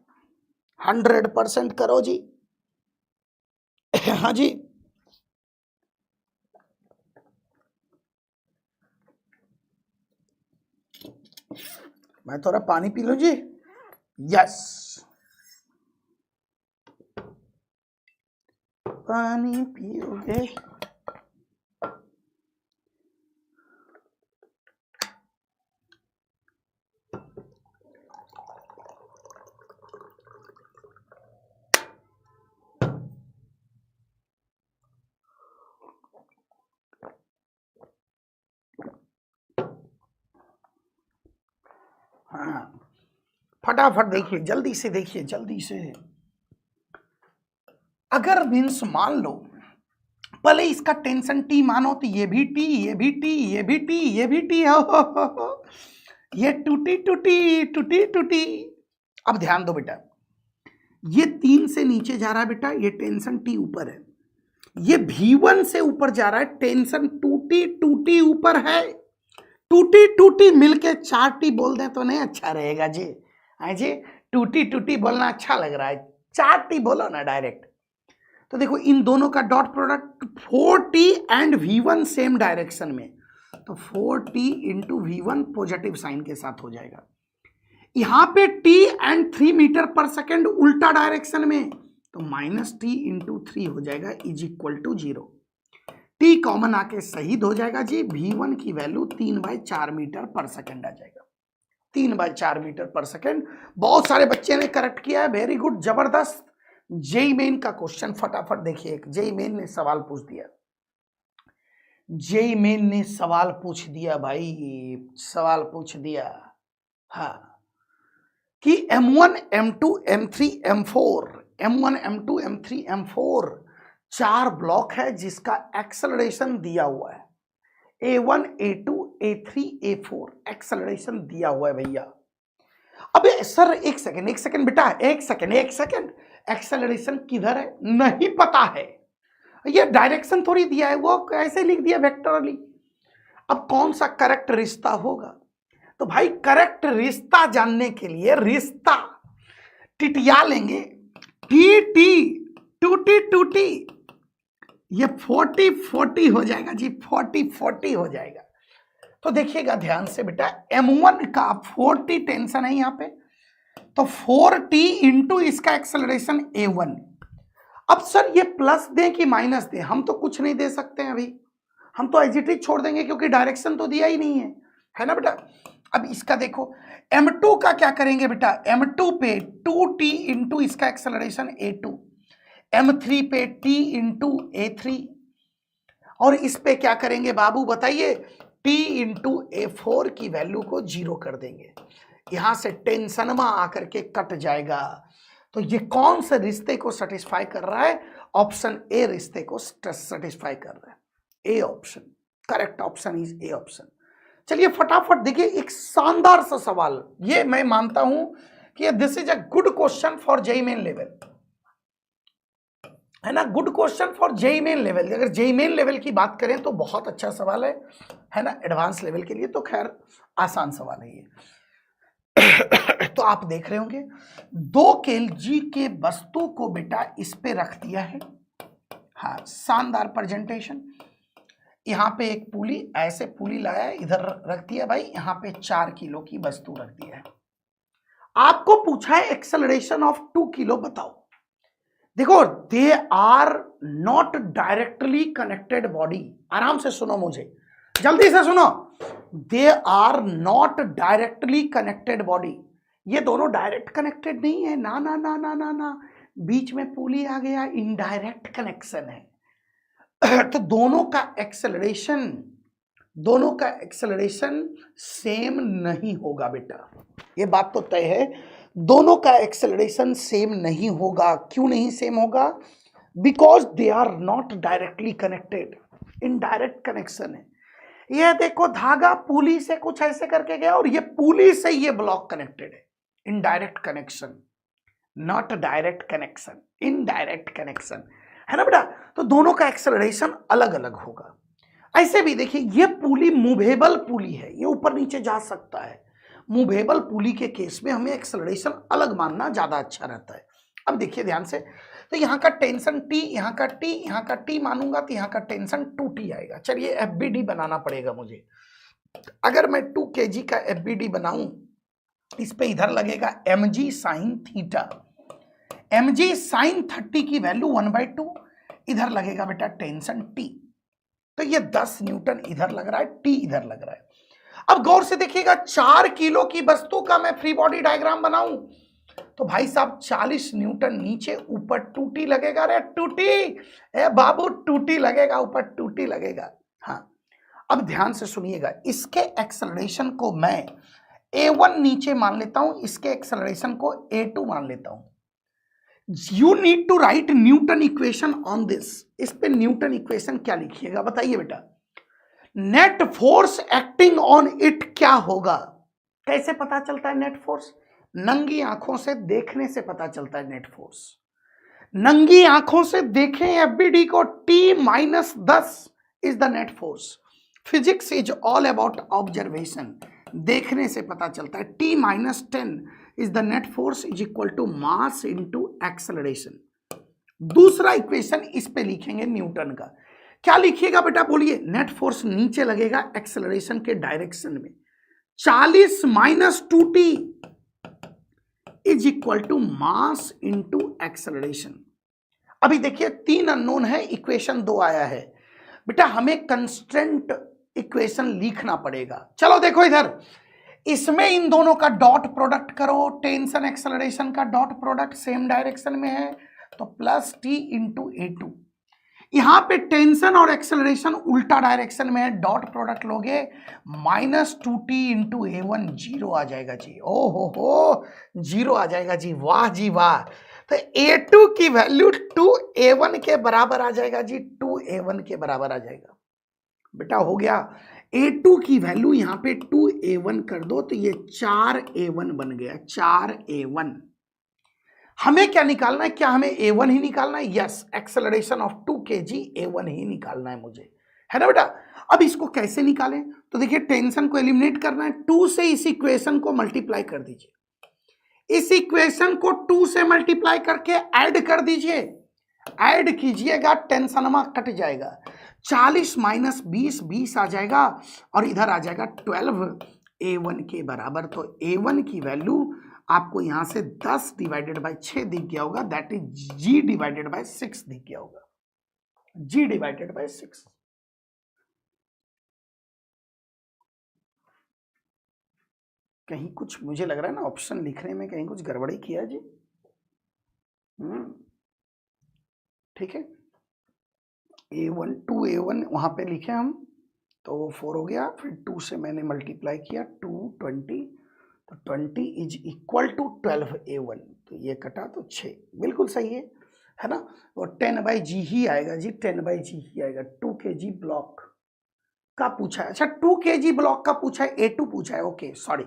Speaker 1: 100% करो जी। हाँ जी, मैं थोड़ा पानी पी लूं जी। यस, पानी पियोगे? हाँ, फटाफट देखिए, जल्दी से देखिए, जल्दी से। अगर मीन्स मान लो पहले इसका टेंशन टी मानो तो ये भी टी, ये भी टी, ये भी टी, ये भी टी, हो ये टूटी टूटी टूटी टूटी। अब ध्यान दो बेटा, ये 3 से नीचे जा रहा है बेटा, ये टेंशन टी ऊपर है, ये V1 से ऊपर जा रहा है, टेंशन टूटी टूटी ऊपर है, टूटी टूटी मिलके 4t बोल दें तो नहीं अच्छा रहेगा जी? हाँ जी, टूटी टूटी बोलना अच्छा लग रहा है, 4t बोलो ना डायरेक्ट। तो देखो इन दोनों का dot product 4t and V1 same direction में, तो 4t/V1 पॉजिटिव साइन के साथ हो जाएगा। यहां पे t एंड 3 मीटर पर सेकेंड उल्टा डायरेक्शन में, तो -t/3 हो जाएगा, =0। t कॉमन आके शहीद हो जाएगा जी, V1 की वैल्यू 3/4 मीटर पर सेकेंड आ जाएगा, 3/4 मीटर पर सेकेंड। बहुत सारे बच्चे ने करेक्ट किया है, वेरी गुड, जबरदस्त। जेई मेन का क्वेश्चन फटाफट देखिए, जेई मेन ने सवाल पूछ दिया, जेई मेन ने सवाल पूछ दिया भाई, सवाल पूछ दिया, हाँ, कि M1 M2 M3 M4, M1 M2 M3 M4 4 block है जिसका एक्सेलरेशन दिया हुआ है, A1 A2 A3 A4 acceleration दिया हुआ है भैया। अबे सर एक सेकंड बेटा, एक सेकंड, एक्सेलरेशन किधर है नहीं पता है, ये डायरेक्शन थोड़ी दिया है, वो कैसे लिख दिया वेक्टरली। अब कौन सा करेक्ट रिश्ता होगा? तो भाई करेक्ट रिश्ता जानने के लिए रिश्ता टिटिया लेंगे, टी टूटी टूटी, ये 40 हो जाएगा जी, 40 हो जाएगा। तो देखिएगा ध्यान से बेटा, M1 का 40 टेंशन है यहाँ पे, तो 4t इंटू इसका एक्सेलरेशन A1। अब सर ये प्लस दें कि माइनस दें? हम तो कुछ नहीं दे सकते हैं अभी, हम तो एज इट इज छोड़ देंगे क्योंकि डायरेक्शन तो दिया ही नहीं है ना बेटा। अब इसका देखो, M2 का क्या करेंगे बेटा, M2 पे 2t इंटू इसका एक्सेलरेशन A2, M3 पे t इंटू A3, और इस पे क्या करेंगे बाबू बताइए, t इंटू A4 की वैल्यू को 0 कर देंगे, यहां से टेंशन में आकर के कट जाएगा। तो ये कौन से रिश्ते को सेटिस्फाई कर रहा है? ऑप्शन ए रिश्ते को सेटिस्फाई कर रहा है। A option, correct option is A option. चलिए फटाफट देखिए एक शानदार सा सवाल, ये मैं मानता हूं कि this is a good question for JEE main level, है ना, good question for JEE main level. अगर जेईई मेन लेवल की बात करें तो बहुत अच्छा सवाल है ना। एडवांस लेवल के लिए तो खैर आसान सवाल है ये। तो आप देख रहे होंगे 2 केजी के वस्तु को बेटा इस पे रख दिया है। हाँ, शानदार प्रेजेंटेशन। यहाँ पे एक पुली, ऐसे पुली लाया है, इधर रख दिया भाई, यहाँ पे 4 किलो की वस्तु रख दिया है। आपको पूछा है एक्सेलरेशन ऑफ 2 किलो बताओ। देखो, they are not directly connected body. आराम से सुनो, मुझे जल्दी से सुनो। They are not directly connected body. ये दोनों डायरेक्ट कनेक्टेड नहीं है, ना ना ना ना ना ना, बीच में पुली आ गया, इनडायरेक्ट कनेक्शन है। तो दोनों का एक्सेलरेशन सेम नहीं होगा बेटा, ये बात तो तय है। दोनों का एक्सेलरेशन सेम नहीं होगा। क्यों नहीं सेम होगा? Because they are not directly connected, indirect connection है। ये देखो, धागा पुली से कुछ ऐसे करके गया और ये पुली से ये ब्लॉक कनेक्टेड है। Indirect connection, not direct connection, indirect connection, है ना बेटा। तो दोनों का एक्सेलरेशन अलग अलग होगा। ऐसे भी देखिए, ये पुली मूवेबल पुली है, ये ऊपर नीचे जा सकता है। मूवेबल पुली के केस में हमें एक्सेलरेशन अलग मानना ज्यादा अच्छा रहता है। अब देखिए ध्यान से, तो यहाँ का टेंशन T, यहाँ का T, यहाँ का T मानूंगा तो यहाँ का टेंशन 2T आएगा। चलिए FBD बनाना पड़ेगा मुझे। अगर मैं 2 kg का FBD बनाऊं, इस पे इधर लगेगा mg sine theta, mg sine 30 की वैल्यू 1/2, इधर लगेगा बेटा टेंशन T। तो ये 10 न्यूटन इधर लग रहा है, T इधर लग रहा है। अब गौर से देखिएगा, 4 किलो की वस्तु का मैं फ्री बॉडी डायग्राम बनाऊं तो भाई साहब 40 न्यूटन नीचे, ऊपर 2T लगेगा। रे 2T, ए बाबू 2T लगेगा, ऊपर 2T लगेगा। हाँ, अब ध्यान से सुनिएगा, इसके एक्सेलरेशन को मैं A1 नीचे मान लेता हूं, इसके एक्सेलरेशन को A2 मान लेता हूं। You need to write newton equation on this. इस पे न्यूटन इक्वेशन क्या लिखिएगा बताइए बेटा। Net force acting on it क्या होगा? कैसे पता चलता है नेट फोर्स? नंगी आंखों से देखने से पता चलता है नेट फोर्स। नंगी आंखों से देखें एफबीडी को, T-10 is the net force. Physics is all about observation, देखने से पता चलता है। T-10 is the net force is equal to mass into acceleration. दूसरा इक्वेशन इस पे लिखेंगे न्यूटन का। क्या लिखिएगा बेटा बोलिए? नेट फोर्स नीचे लगेगा एक्सेलरेशन के डायरेक्शन में, 40 minus 2T is equal to mass into acceleration. अभी देखिए 3 अननोन है, इक्वेशन 2 आया है बेटा, हमें कंस्ट्रेंट इक्वेशन लिखना पड़ेगा। चलो देखो इधर, इसमें इन दोनों का डॉट प्रोडक्ट करो, टेंशन एक्सेलरेशन का डॉट प्रोडक्ट सेम डायरेक्शन में है तो प्लस T इंटू A2। यहां पे टेंशन और एक्सेलरेशन उल्टा डायरेक्शन में है, डॉट प्रोडक्ट लोगे माइनस 2T इंटू A1, 0 आ जाएगा जी। ओ हो 0 आ जाएगा जी, वाह जी वाह। तो A2 की वैल्यू 2A1 के बराबर आ जाएगा जी, 2A1 के बराबर आ जाएगा बेटा, हो गया। A2 की वैल्यू यहां पे 2A1 कर दो तो ये 4A1 बन गया, 4A1। हमें क्या निकालना है? क्या हमें A1 ही निकालना है? Yes, acceleration of 2 kg A1 ही निकालना है मुझे, है ना बेटा। अब इसको कैसे निकालें? तो देखिए टेंशन को एलिमिनेट करना है, 2 से इस इक्वेशन को मल्टीप्लाई कर दीजिए, इस इक्वेशन को 2 से मल्टीप्लाई करके ऐड कर दीजिए, ऐड कीजिएगा, टेंशन में कट जाएगा, 40 माइनस 20, 20 आ जाएगा और इधर आ जाएगा 12 A1 के बराबर। तो A1 की वैल्यू आपको यहां से 10 डिवाइडेड बाय 6 दिख गया होगा, that is G divided by 6 दिख गया होगा, G डिवाइडेड बाय 6। कहीं कुछ मुझे लग रहा है ना ऑप्शन लिखने में कहीं कुछ गड़बड़ी किया जी। ठीक है, A1 2A1 वहां पे लिखे हम तो 4 हो गया, फिर 2 से मैंने मल्टीप्लाई किया 220, तो 20 इज इक्वल टू 12a1, तो ये कटा तो 6, बिल्कुल सही है ना। और 10/g ही आएगा जी, 10/g ही आएगा। 2 kg ब्लॉक का पूछा है, अच्छा 2 kg ब्लॉक का पूछा है, A2 पूछा है, ओके सॉरी,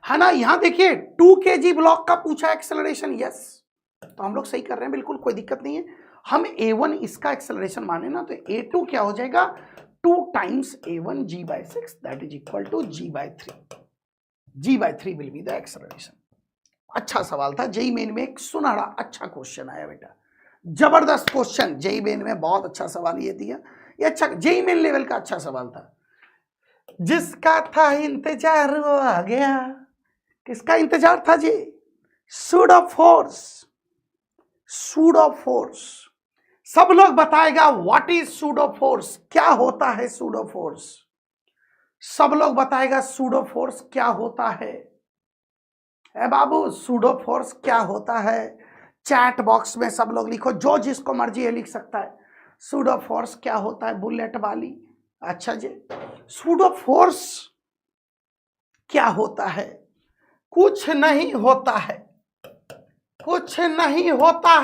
Speaker 1: है ना। यहां देखिए 2 kg ब्लॉक का पूछा है एक्सेलरेशन, यस, तो हम लोग सही कर रहे हैं, बिल्कुल कोई दिक्कत नहीं है। हम A1 इसका एक्सेलरेशन माने ना, तो A2 क्या हो जाएगा, 2 times A1 g/6 that is equal to g/3, g/3 will be the acceleration. अच्छा सवाल था, जेई मेन में एक सुनहरा अच्छा क्वेश्चन आया बेटा, जबरदस्त क्वेश्चन, जेई मेन में बहुत अच्छा सवाल ये दिया, ये अच्छा जेई मेन लेवल का अच्छा सवाल था। जिसका था इंतजार वो आ गया, किसका इंतजार था जी, सूडो फोर्स, सूडो फोर्स। सब लोग बताएगा व्हाट इज सूडो फोर्स, क्या होता है सूडो फोर्स, सब लोग बताएगा सूडो फोर्स क्या होता है। ए बाबू सूडो फोर्स क्या होता है, चैट बॉक्स में सब लोग लिखो, जो जिसको मर्जी है लिख सकता है, सूडो फोर्स क्या होता है बुलेट वाली। अच्छा जी, सूडो फोर्स क्या होता है, कुछ नहीं होता है, कुछ नहीं होता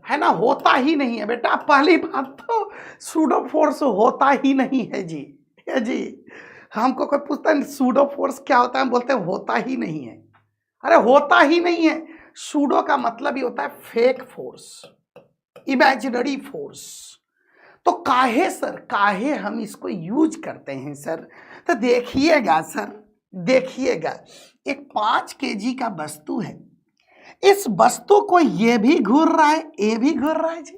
Speaker 1: है ना, होता ही नहीं है बेटा, पहली बात तो सूडो फोर्स होता ही नहीं है जी, है जी। हमको कोई पूछता है सूडो फोर्स क्या होता है, हम बोलते हैं होता ही नहीं है, अरे होता ही नहीं है। सूडो का मतलब ही होता है फेक फोर्स, इमेजिनरी फोर्स। तो काहे सर, काहे हम इसको यूज करते हैं सर, तो देखिएगा सर, देखिएगा, एक 5 kg का वस्तु है, इस वस्तु को ये भी घूर रहा है, ए भी घूर रहा है जी,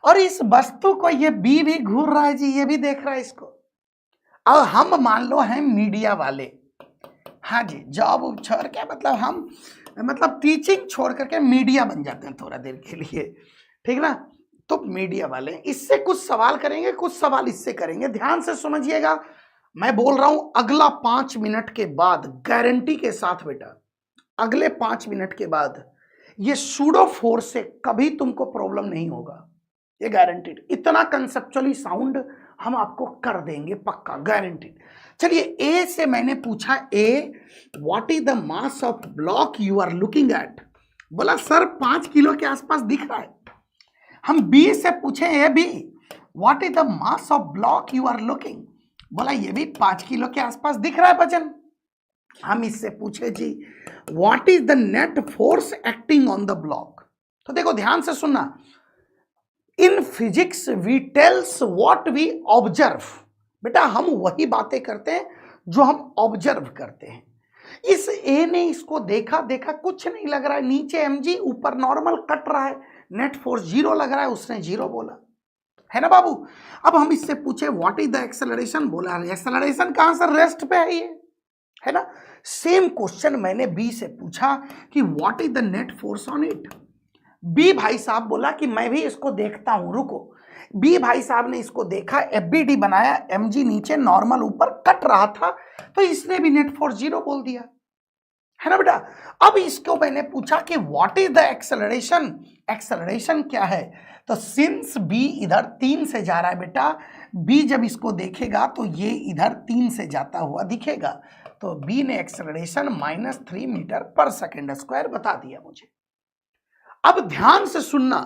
Speaker 1: और इस वस्तु को ये बी भी घूर रहा है जी, ये भी देख रहा है इसको। और हम मान लो हैं मीडिया वाले, हाँ जी, जॉब छोड़ के मतलब हम मतलब टीचिंग छोड़ करके मीडिया बन जाते हैं थोड़ा देर के लिए, ठीक ना। तो मीडिया वाले इससे कुछ सवाल करेंगे, कुछ सवाल इससे करेंगे, ध्यान से समझिएगा। मैं बोल रहा हूं अगला 5 मिनट के बाद गारंटी के साथ बेटा, अगले 5 मिनट के बाद ये सूडो फोर्स से कभी तुमको प्रॉब्लम नहीं होगा, ये गारंटीड। इतना कंसेप्चुअली साउंड हम आपको कर देंगे पक्का, गारंटीड। चलिए ए से मैंने पूछा, A what is the mass of block you are looking at, बोला सर 5 किलो के आसपास दिख रहा है। हम बी से पूछे, ए B what is the mass of block you are looking, बोला ये भी 5 किलो के आसपास दिख रहा है वजन। हम इससे पूछे जी what is the net force acting on the block. तो देखो ध्यान से सुनना, in physics we tells what we observe, बेटा हम वही बातें करते हैं जो हम ऑब्जर्व करते हैं। इस ए ने इसको देखा, देखा कुछ नहीं लग रहा है, नीचे mg ऊपर नॉर्मल कट रहा है, नेट फोर्स 0 लग रहा है, उसने 0 बोला, है ना बाबू। अब हम इससे पूछे व्हाट इज द एक्सेलरेशन, बोला एक्सेलरेशन कहां सर, रेस्ट पे है ये, है ना। सेम क्वेश्चन मैंने बी से पूछा कि what is the net force on it, B भाई साहब बोला कि मैं भी इसको देखता हूं, रुको। बी भाई साहब ने इसको देखा, एफबीडी बनाया, mg नीचे नॉर्मल ऊपर कट रहा था, तो इसने भी नेट फोर्स 0 बोल दिया, है ना बेटा। अब इसको मैंने पूछा कि what is the acceleration, acceleration क्या है, तो सिंस बी इधर 3 से जा रहा है बेटा, बी जब इसको देखेगा तो ये इधर 3 से जाता हुआ दिखेगा, तो बी ने एक्सेलरेशन -3 मीटर पर सेकेंड स्क्वायर बता दिया मुझे। अब ध्यान से सुनना,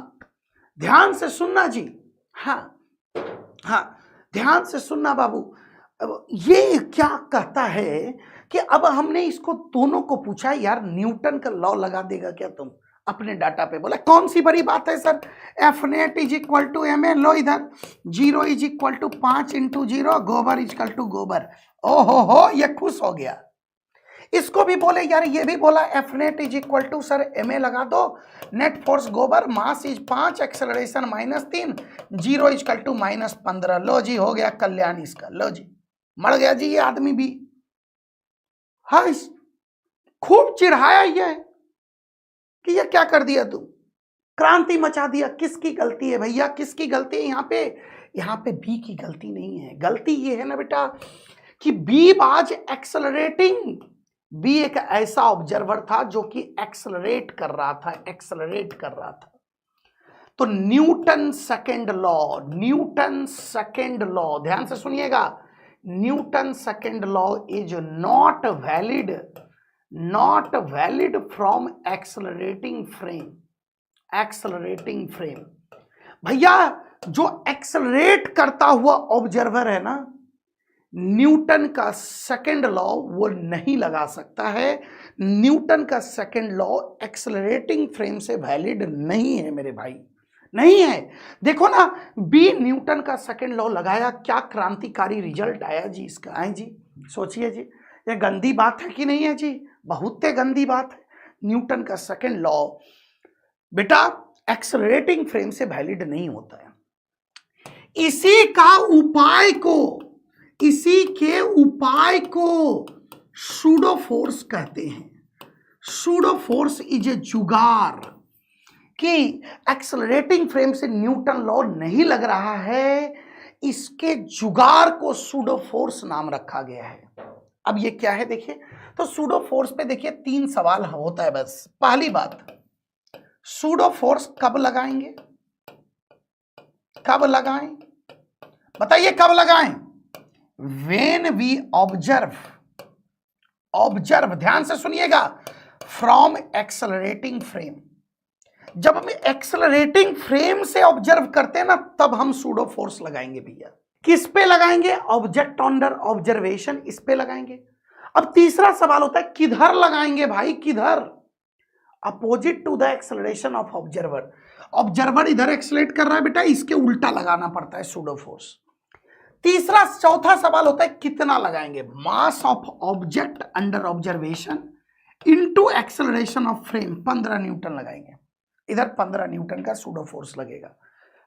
Speaker 1: ध्यान से सुनना जी, हाँ हाँ ध्यान से सुनना बाबू। अब ये क्या कहता है कि अब हमने इसको दोनों को पूछा, यार न्यूटन का लॉ लगा देगा क्या तुम अपने डाटा पे, बोला कौन सी बड़ी बात है sir, F net is equal to m a, लो इधर 0 इज इक्वल टू 5 × 0, गोबर इज इक्वल टू गोबर, ओ हो ये खुश हो गया। इसको भी बोले यार, ये भी बोला F net is equal to sir M A लगा दो, नेट फोर्स गोबर, mass is 5, acceleration -3, 0 is equal to -15, लो जी हो गया कल्याण इसका, लो जी मर गया जी ये आदमी भी। हाँ खूब चिढ़ाया ये कि ये क्या कर दिया तू, क्रांति मचा दिया, किसकी गलती है भैया, किसकी गलती है यहाँ पे, यहाँ पे बी की गलती नहीं है, गलती ये है ना बेटा कि बी वाज एक्सेलरेटिंग, बी एक ऐसा ऑब्जर्वर था जो कि एक्सेलरेट कर रहा था, एक्सेलरेट कर रहा था। तो Newton second law, Newton second law, ध्यान से सुनिएगा, Newton second law is not valid from accelerating frame. भैया जो एक्सलरेट करता हुआ ऑब्जर्वर है ना, न्यूटन का सेकेंड लॉ वो नहीं लगा सकता है। न्यूटन का सेकेंड लॉ एक्सलरेटिंग फ्रेम से वैलिड नहीं है मेरे भाई, नहीं है। देखो ना, बी न्यूटन का सेकेंड लॉ लगाया, क्या क्रांतिकारी रिजल्ट आया जी इसका। आए जी, सोचिए जी, ये गंदी बात है कि नहीं है जी? बहुत गंदी बात है। न्यूटन का सेकेंड लॉ बेटा एक्सलरेटिंग फ्रेम से वैलिड नहीं होता है। इसी के उपाय को सूडो फोर्स कहते हैं। सूडो फोर्स इज ए जुगाड़ कि एक्सलरेटिंग फ्रेम से न्यूटन लॉ नहीं लग रहा है, इसके जुगाड़ को सूडो फोर्स नाम रखा गया है। अब ये क्या है देखिए, तो सूडो फोर्स पे देखिए 3 सवाल होता है बस। पहली बात, सूडो फोर्स कब लगाएंगे, कब लगाएं, बताइए कब लगाएं? When we observe, ध्यान से सुनिएगा, फ्रॉम एक्सलरेटिंग फ्रेम। जब हम एक्सलरेटिंग फ्रेम से ऑब्जर्व करते हैं ना, तब हम सूडो फोर्स लगाएंगे भैया। किस पे लगाएंगे? ऑब्जेक्ट अंडर ऑब्जर्वेशन, इस पे लगाएंगे। अब तीसरा सवाल होता है किधर लगाएंगे भाई, किधर? Opposite to the acceleration of observer. Observer इधर एक्सलेट कर रहा है बेटा, इसके उल्टा लगाना पड़ता है सूडो फोर्स। चौथा सवाल होता है कितना लगाएंगे? Mass of object under observation into acceleration of frame, 15 Newton लगाएंगे। इधर 15 न्यूटन का सूडो फोर्स लगेगा,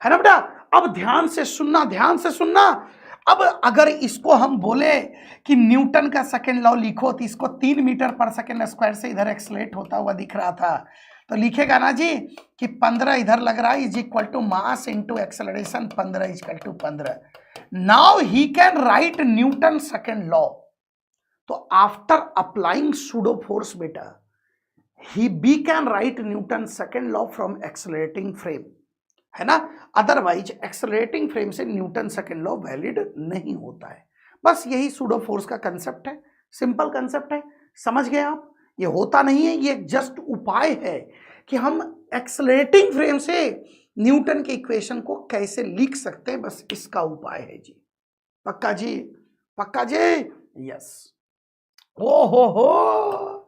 Speaker 1: है ना बेटा? अब ध्यान से सुनना। अब अगर इसको हम बोले कि न्यूटन का सेकेंड लॉ लिखो, तो इसको 3 मीटर पर सेकेंड स्क्वायर से इधर एक्सलेट होता हुआ दिख रहा था, तो लिखेगा ना जी कि 15 इधर लग रहा है is equal to mass into acceleration, 15 is equal to 15। Now he can write Newton second law. तो आफ्टर अप्लाइंग सूडो फोर्स बेटा, he be can write Newton second law from accelerating frame, है ना? अदरवाइज एक्सेलरेटिंग फ्रेम से Newton second law valid नहीं होता है। बस यही सूडो फोर्स का कंसेप्ट है, सिंपल कंसेप्ट है, समझ गए आप? ये होता नहीं है, ये जस्ट उपाय है कि हम एक्सेलरेटिंग फ्रेम से न्यूटन के इक्वेशन को कैसे लिख सकते हैं, बस इसका उपाय है जी। पक्का जी, पक्का जी, यस। ओ हो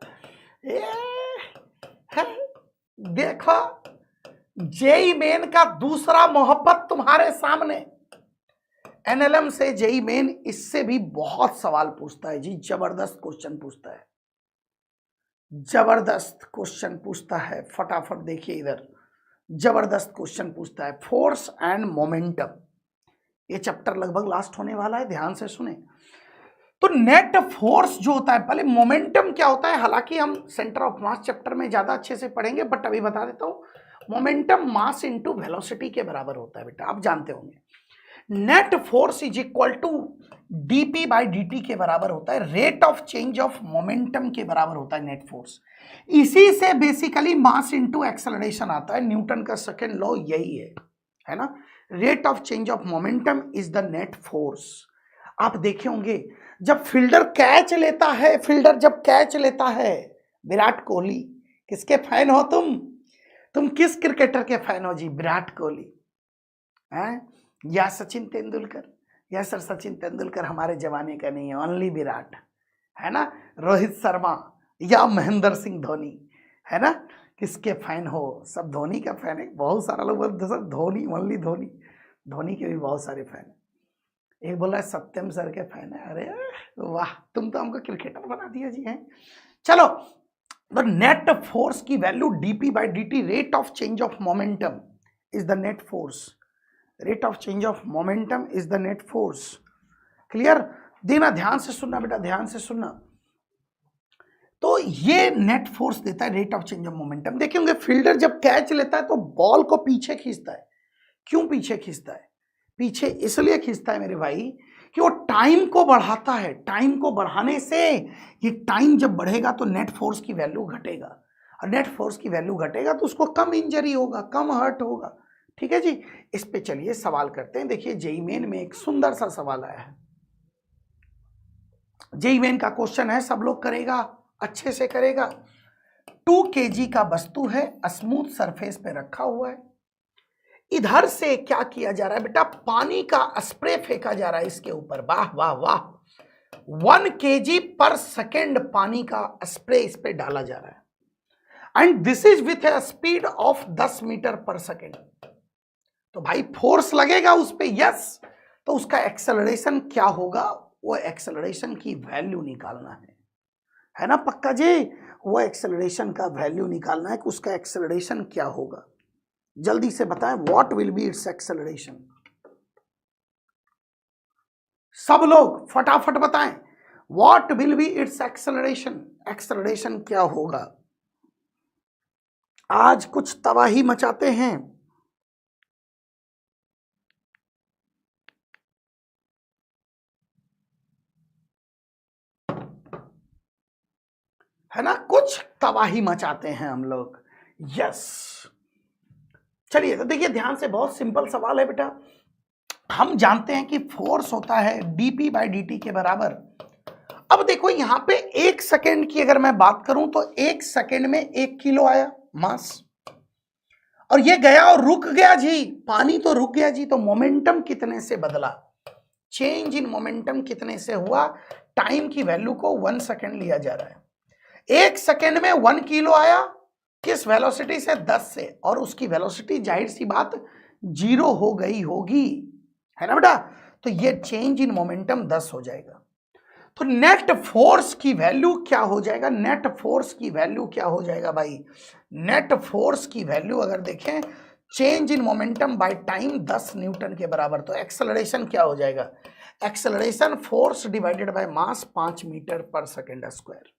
Speaker 1: देखो, जेई मेन का दूसरा मोहब्बत तुम्हारे सामने। एनएलएम से जेई मेन इससे भी बहुत सवाल पूछता है जी, जबरदस्त क्वेश्चन पूछता है, जबरदस्त क्वेश्चन पूछता है। फटाफट देखिए इधर, जबरदस्त क्वेश्चन पूछता है, फोर्स एंड मोमेंटम। ये चैप्टर लगभग लास्ट होने वाला है, ध्यान से सुने। तो नेट फोर्स जो होता है, पहले मोमेंटम क्या होता है, हालांकि हम सेंटर ऑफ मास चैप्टर में ज्यादा अच्छे से पढ़ेंगे, बट अभी बता देता हूं, मोमेंटम मास इनटू वेलोसिटी के बराबर होता है बेटा, आप जानते होंगे। Net force is equal to dp by dt के बराबर होता है, rate of change of momentum के बराबर होता है नेट फोर्स। इसी से बेसिकली मास इनटू एक्सेलरेशन आता है। न्यूटन का सेकेंड लॉ यही है ना? Rate of change of momentum is the net force. आप देखे होंगे जब फील्डर कैच लेता है, जब कैच लेता है, विराट कोहली, किसके फैन हो तुम किस क्रिकेटर के फैन हो जी? विराट कोहली हैं या सचिन तेंदुलकर? या सर सचिन तेंदुलकर हमारे जमाने का नहीं है, ओनली विराट, है ना? रोहित शर्मा या महेंद्र सिंह धोनी, है ना? किसके फैन हो? सब धोनी का फैन है। बहुत सारा लोग बोलते सब धोनी, ओनली धोनी। धोनी के भी बहुत सारे फैन है। एक बोल रहा है सत्यम सर के फैन है। अरे वाह, तुम तो हमको क्रिकेटर बना दिया जी। हैं चलो, द नेट फोर्स की value dp by dt, rate of change of momentum is the net force. Rate of change of momentum is the net force. Clear? देना, ध्यान से सुनना बेटा, ध्यान से सुनना। तो ये नेट फोर्स देता है rate of change of momentum. देखेंगे फील्डर जब कैच लेता है तो बॉल को पीछे खींचता है। क्यों पीछे खींचता है? पीछे इसलिए खींचता है मेरे भाई कि वो टाइम को बढ़ाता है। टाइम को बढ़ाने से, ये टाइम जब बढ़ेगा तो नेट फोर्स की वैल्यू घटेगा, और नेट फोर्स की वैल्यू घटेगा तो उसको कम इंजरी होगा, कम हर्ट होगा। ठीक है जी? इस पे चलिए सवाल करते हैं। देखिए जेई मेन में एक सुंदर सा सवाल आया है। जेईई मेन का क्वेश्चन है, सब लोग करेगा, अच्छे से करेगा। 2 kg का वस्तु है, स्मूथ सरफेस पे रखा हुआ है। इधर से क्या किया जा रहा है बेटा, पानी का स्प्रे फेंका जा रहा है इसके ऊपर। वाह वाह वाह, 1 kg पर सेकेंड पानी का स्प्रे इस पे डाला जा रहा है, and this is with a speed of 10 metre पर सेकेंड। तो भाई फोर्स लगेगा उस पे, यस, तो उसका एक्सेलरेशन क्या होगा, वो एक्सेलरेशन की वैल्यू निकालना है ना पक्का जी? वो एक्सेलरेशन का वैल्यू निकालना है कि उसका एक्सेलरेशन क्या होगा। जल्दी से बताएं, what will be it's acceleration. सब लोग फटाफट बताएं, what will be it's acceleration. Acceleration क्या होगा? आज कुछ तबाही मचाते हैं। है ना, कुछ तबाही मचाते हैं हम लोग, यस। चलिए तो देखिए ध्यान से, बहुत सिंपल सवाल है बेटा। हम जानते हैं कि फोर्स होता है dp बाई dt के बराबर। अब देखो यहां पे 1 सेकेंड की अगर मैं बात करूं तो 1 सेकेंड में 1 किलो आया मास, और ये गया और रुक गया जी, पानी तो रुक गया जी, तो मोमेंटम कितने से बदला, चेंज इन मोमेंटम कितने से हुआ। टाइम की वैल्यू को 1 सेकेंड लिया जा रहा है। 1 सेकेंड में 1 किलो आया, किस वेलोसिटी से, 10 से, और उसकी वेलोसिटी जाहिर सी बात 0 हो गई होगी, है ना बेटा? तो ये चेंज इन मोमेंटम 10 हो जाएगा। तो नेट फोर्स की वैल्यू क्या हो जाएगा, नेट फोर्स की वैल्यू क्या हो जाएगा भाई? नेट फोर्स की वैल्यू अगर देखें, change in momentum by time 10 newton के बराबर। तो एक्सेलरेशन क्या हो जाएगा, acceleration force divided by mass 5 metre पर सेकेंड स्क्वायर।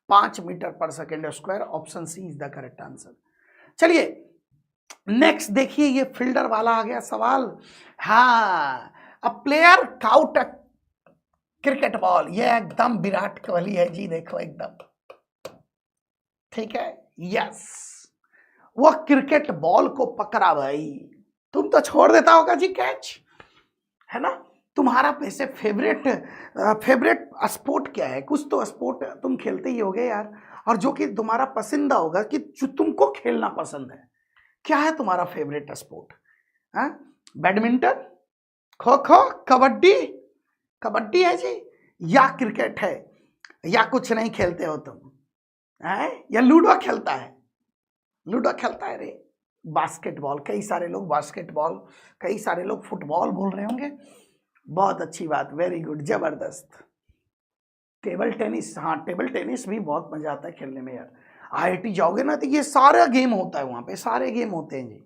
Speaker 1: 5 मीटर पर second square, option C is the correct answer. चलिए नेक्स्ट देखिए, ये फील्डर वाला आ गया सवाल। हाँ, a player caught a cricket ball, ये एकदम विराट कोहली है जी, देखो एकदम ठीक है, यस। वो क्रिकेट बॉल को पकड़ा भाई, तुम तो छोड़ देता होगा जी कैच, है ना? तुम्हारा वैसे फेवरेट स्पोर्ट क्या है? कुछ तो स्पोर्ट तुम खेलते ही होगे यार, और जो कि तुम्हारा पसंदा होगा, कि जो तुमको खेलना पसंद है। क्या है तुम्हारा favourite sport? Badminton, kho kho, kabaddi, kabaddi है जी, या क्रिकेट है, या कुछ नहीं खेलते हो तुम, है? या लूडो खेलता है, लूडो खेलता है रे, बास्केटबॉल, कई सारे लोग बास्केटबॉल, कई सारे लोग फुटबॉल बोल रहे होंगे, बहुत अच्छी बात, वेरी गुड, जबरदस्त। टेबल टेनिस, हाँ टेबल टेनिस भी बहुत मजा आता है खेलने में यार। IIT जाओगे ना तो ये सारा गेम होता है वहां पे, सारे गेम होते हैं जी,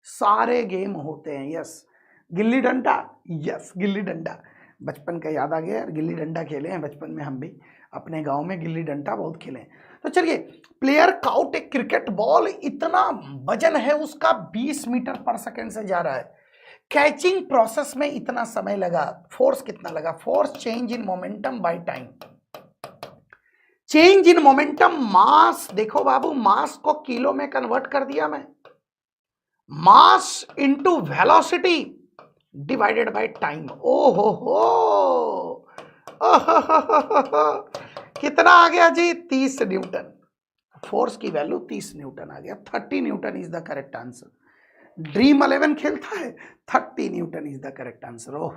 Speaker 1: सारे गेम होते हैं, यस। गिल्ली डंडा, यस गिल्ली डंडा, बचपन का याद आ गया यार, गिल्ली डंडा खेले हैं बचपन में हम भी, अपने गांव में गिल्ली डंडा बहुत खेले हैं। तो चलिए, प्लेयर काउट एक क्रिकेट बॉल, इतना वजन है उसका, 20 मीटर पर सेकेंड से जा रहा है। कैचिंग प्रोसेस में इतना समय लगा, फोर्स कितना लगा, force change in momentum by time, change in momentum mass, देखो बाबू मास को किलो में कन्वर्ट कर दिया मैं, mass into velocity divided by time. ओ हो, कितना आ गया जी, 30 न्यूटन। फोर्स की वैल्यू 30 न्यूटन आ गया, 30 newton is the correct answer. Dream 11 खेलता है, 30 newton is the correct answer. ओह,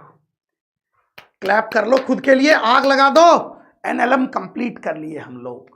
Speaker 1: क्लैप कर लो खुद के लिए, आग लगा दो, NLM कंप्लीट कर लिए हम लोग।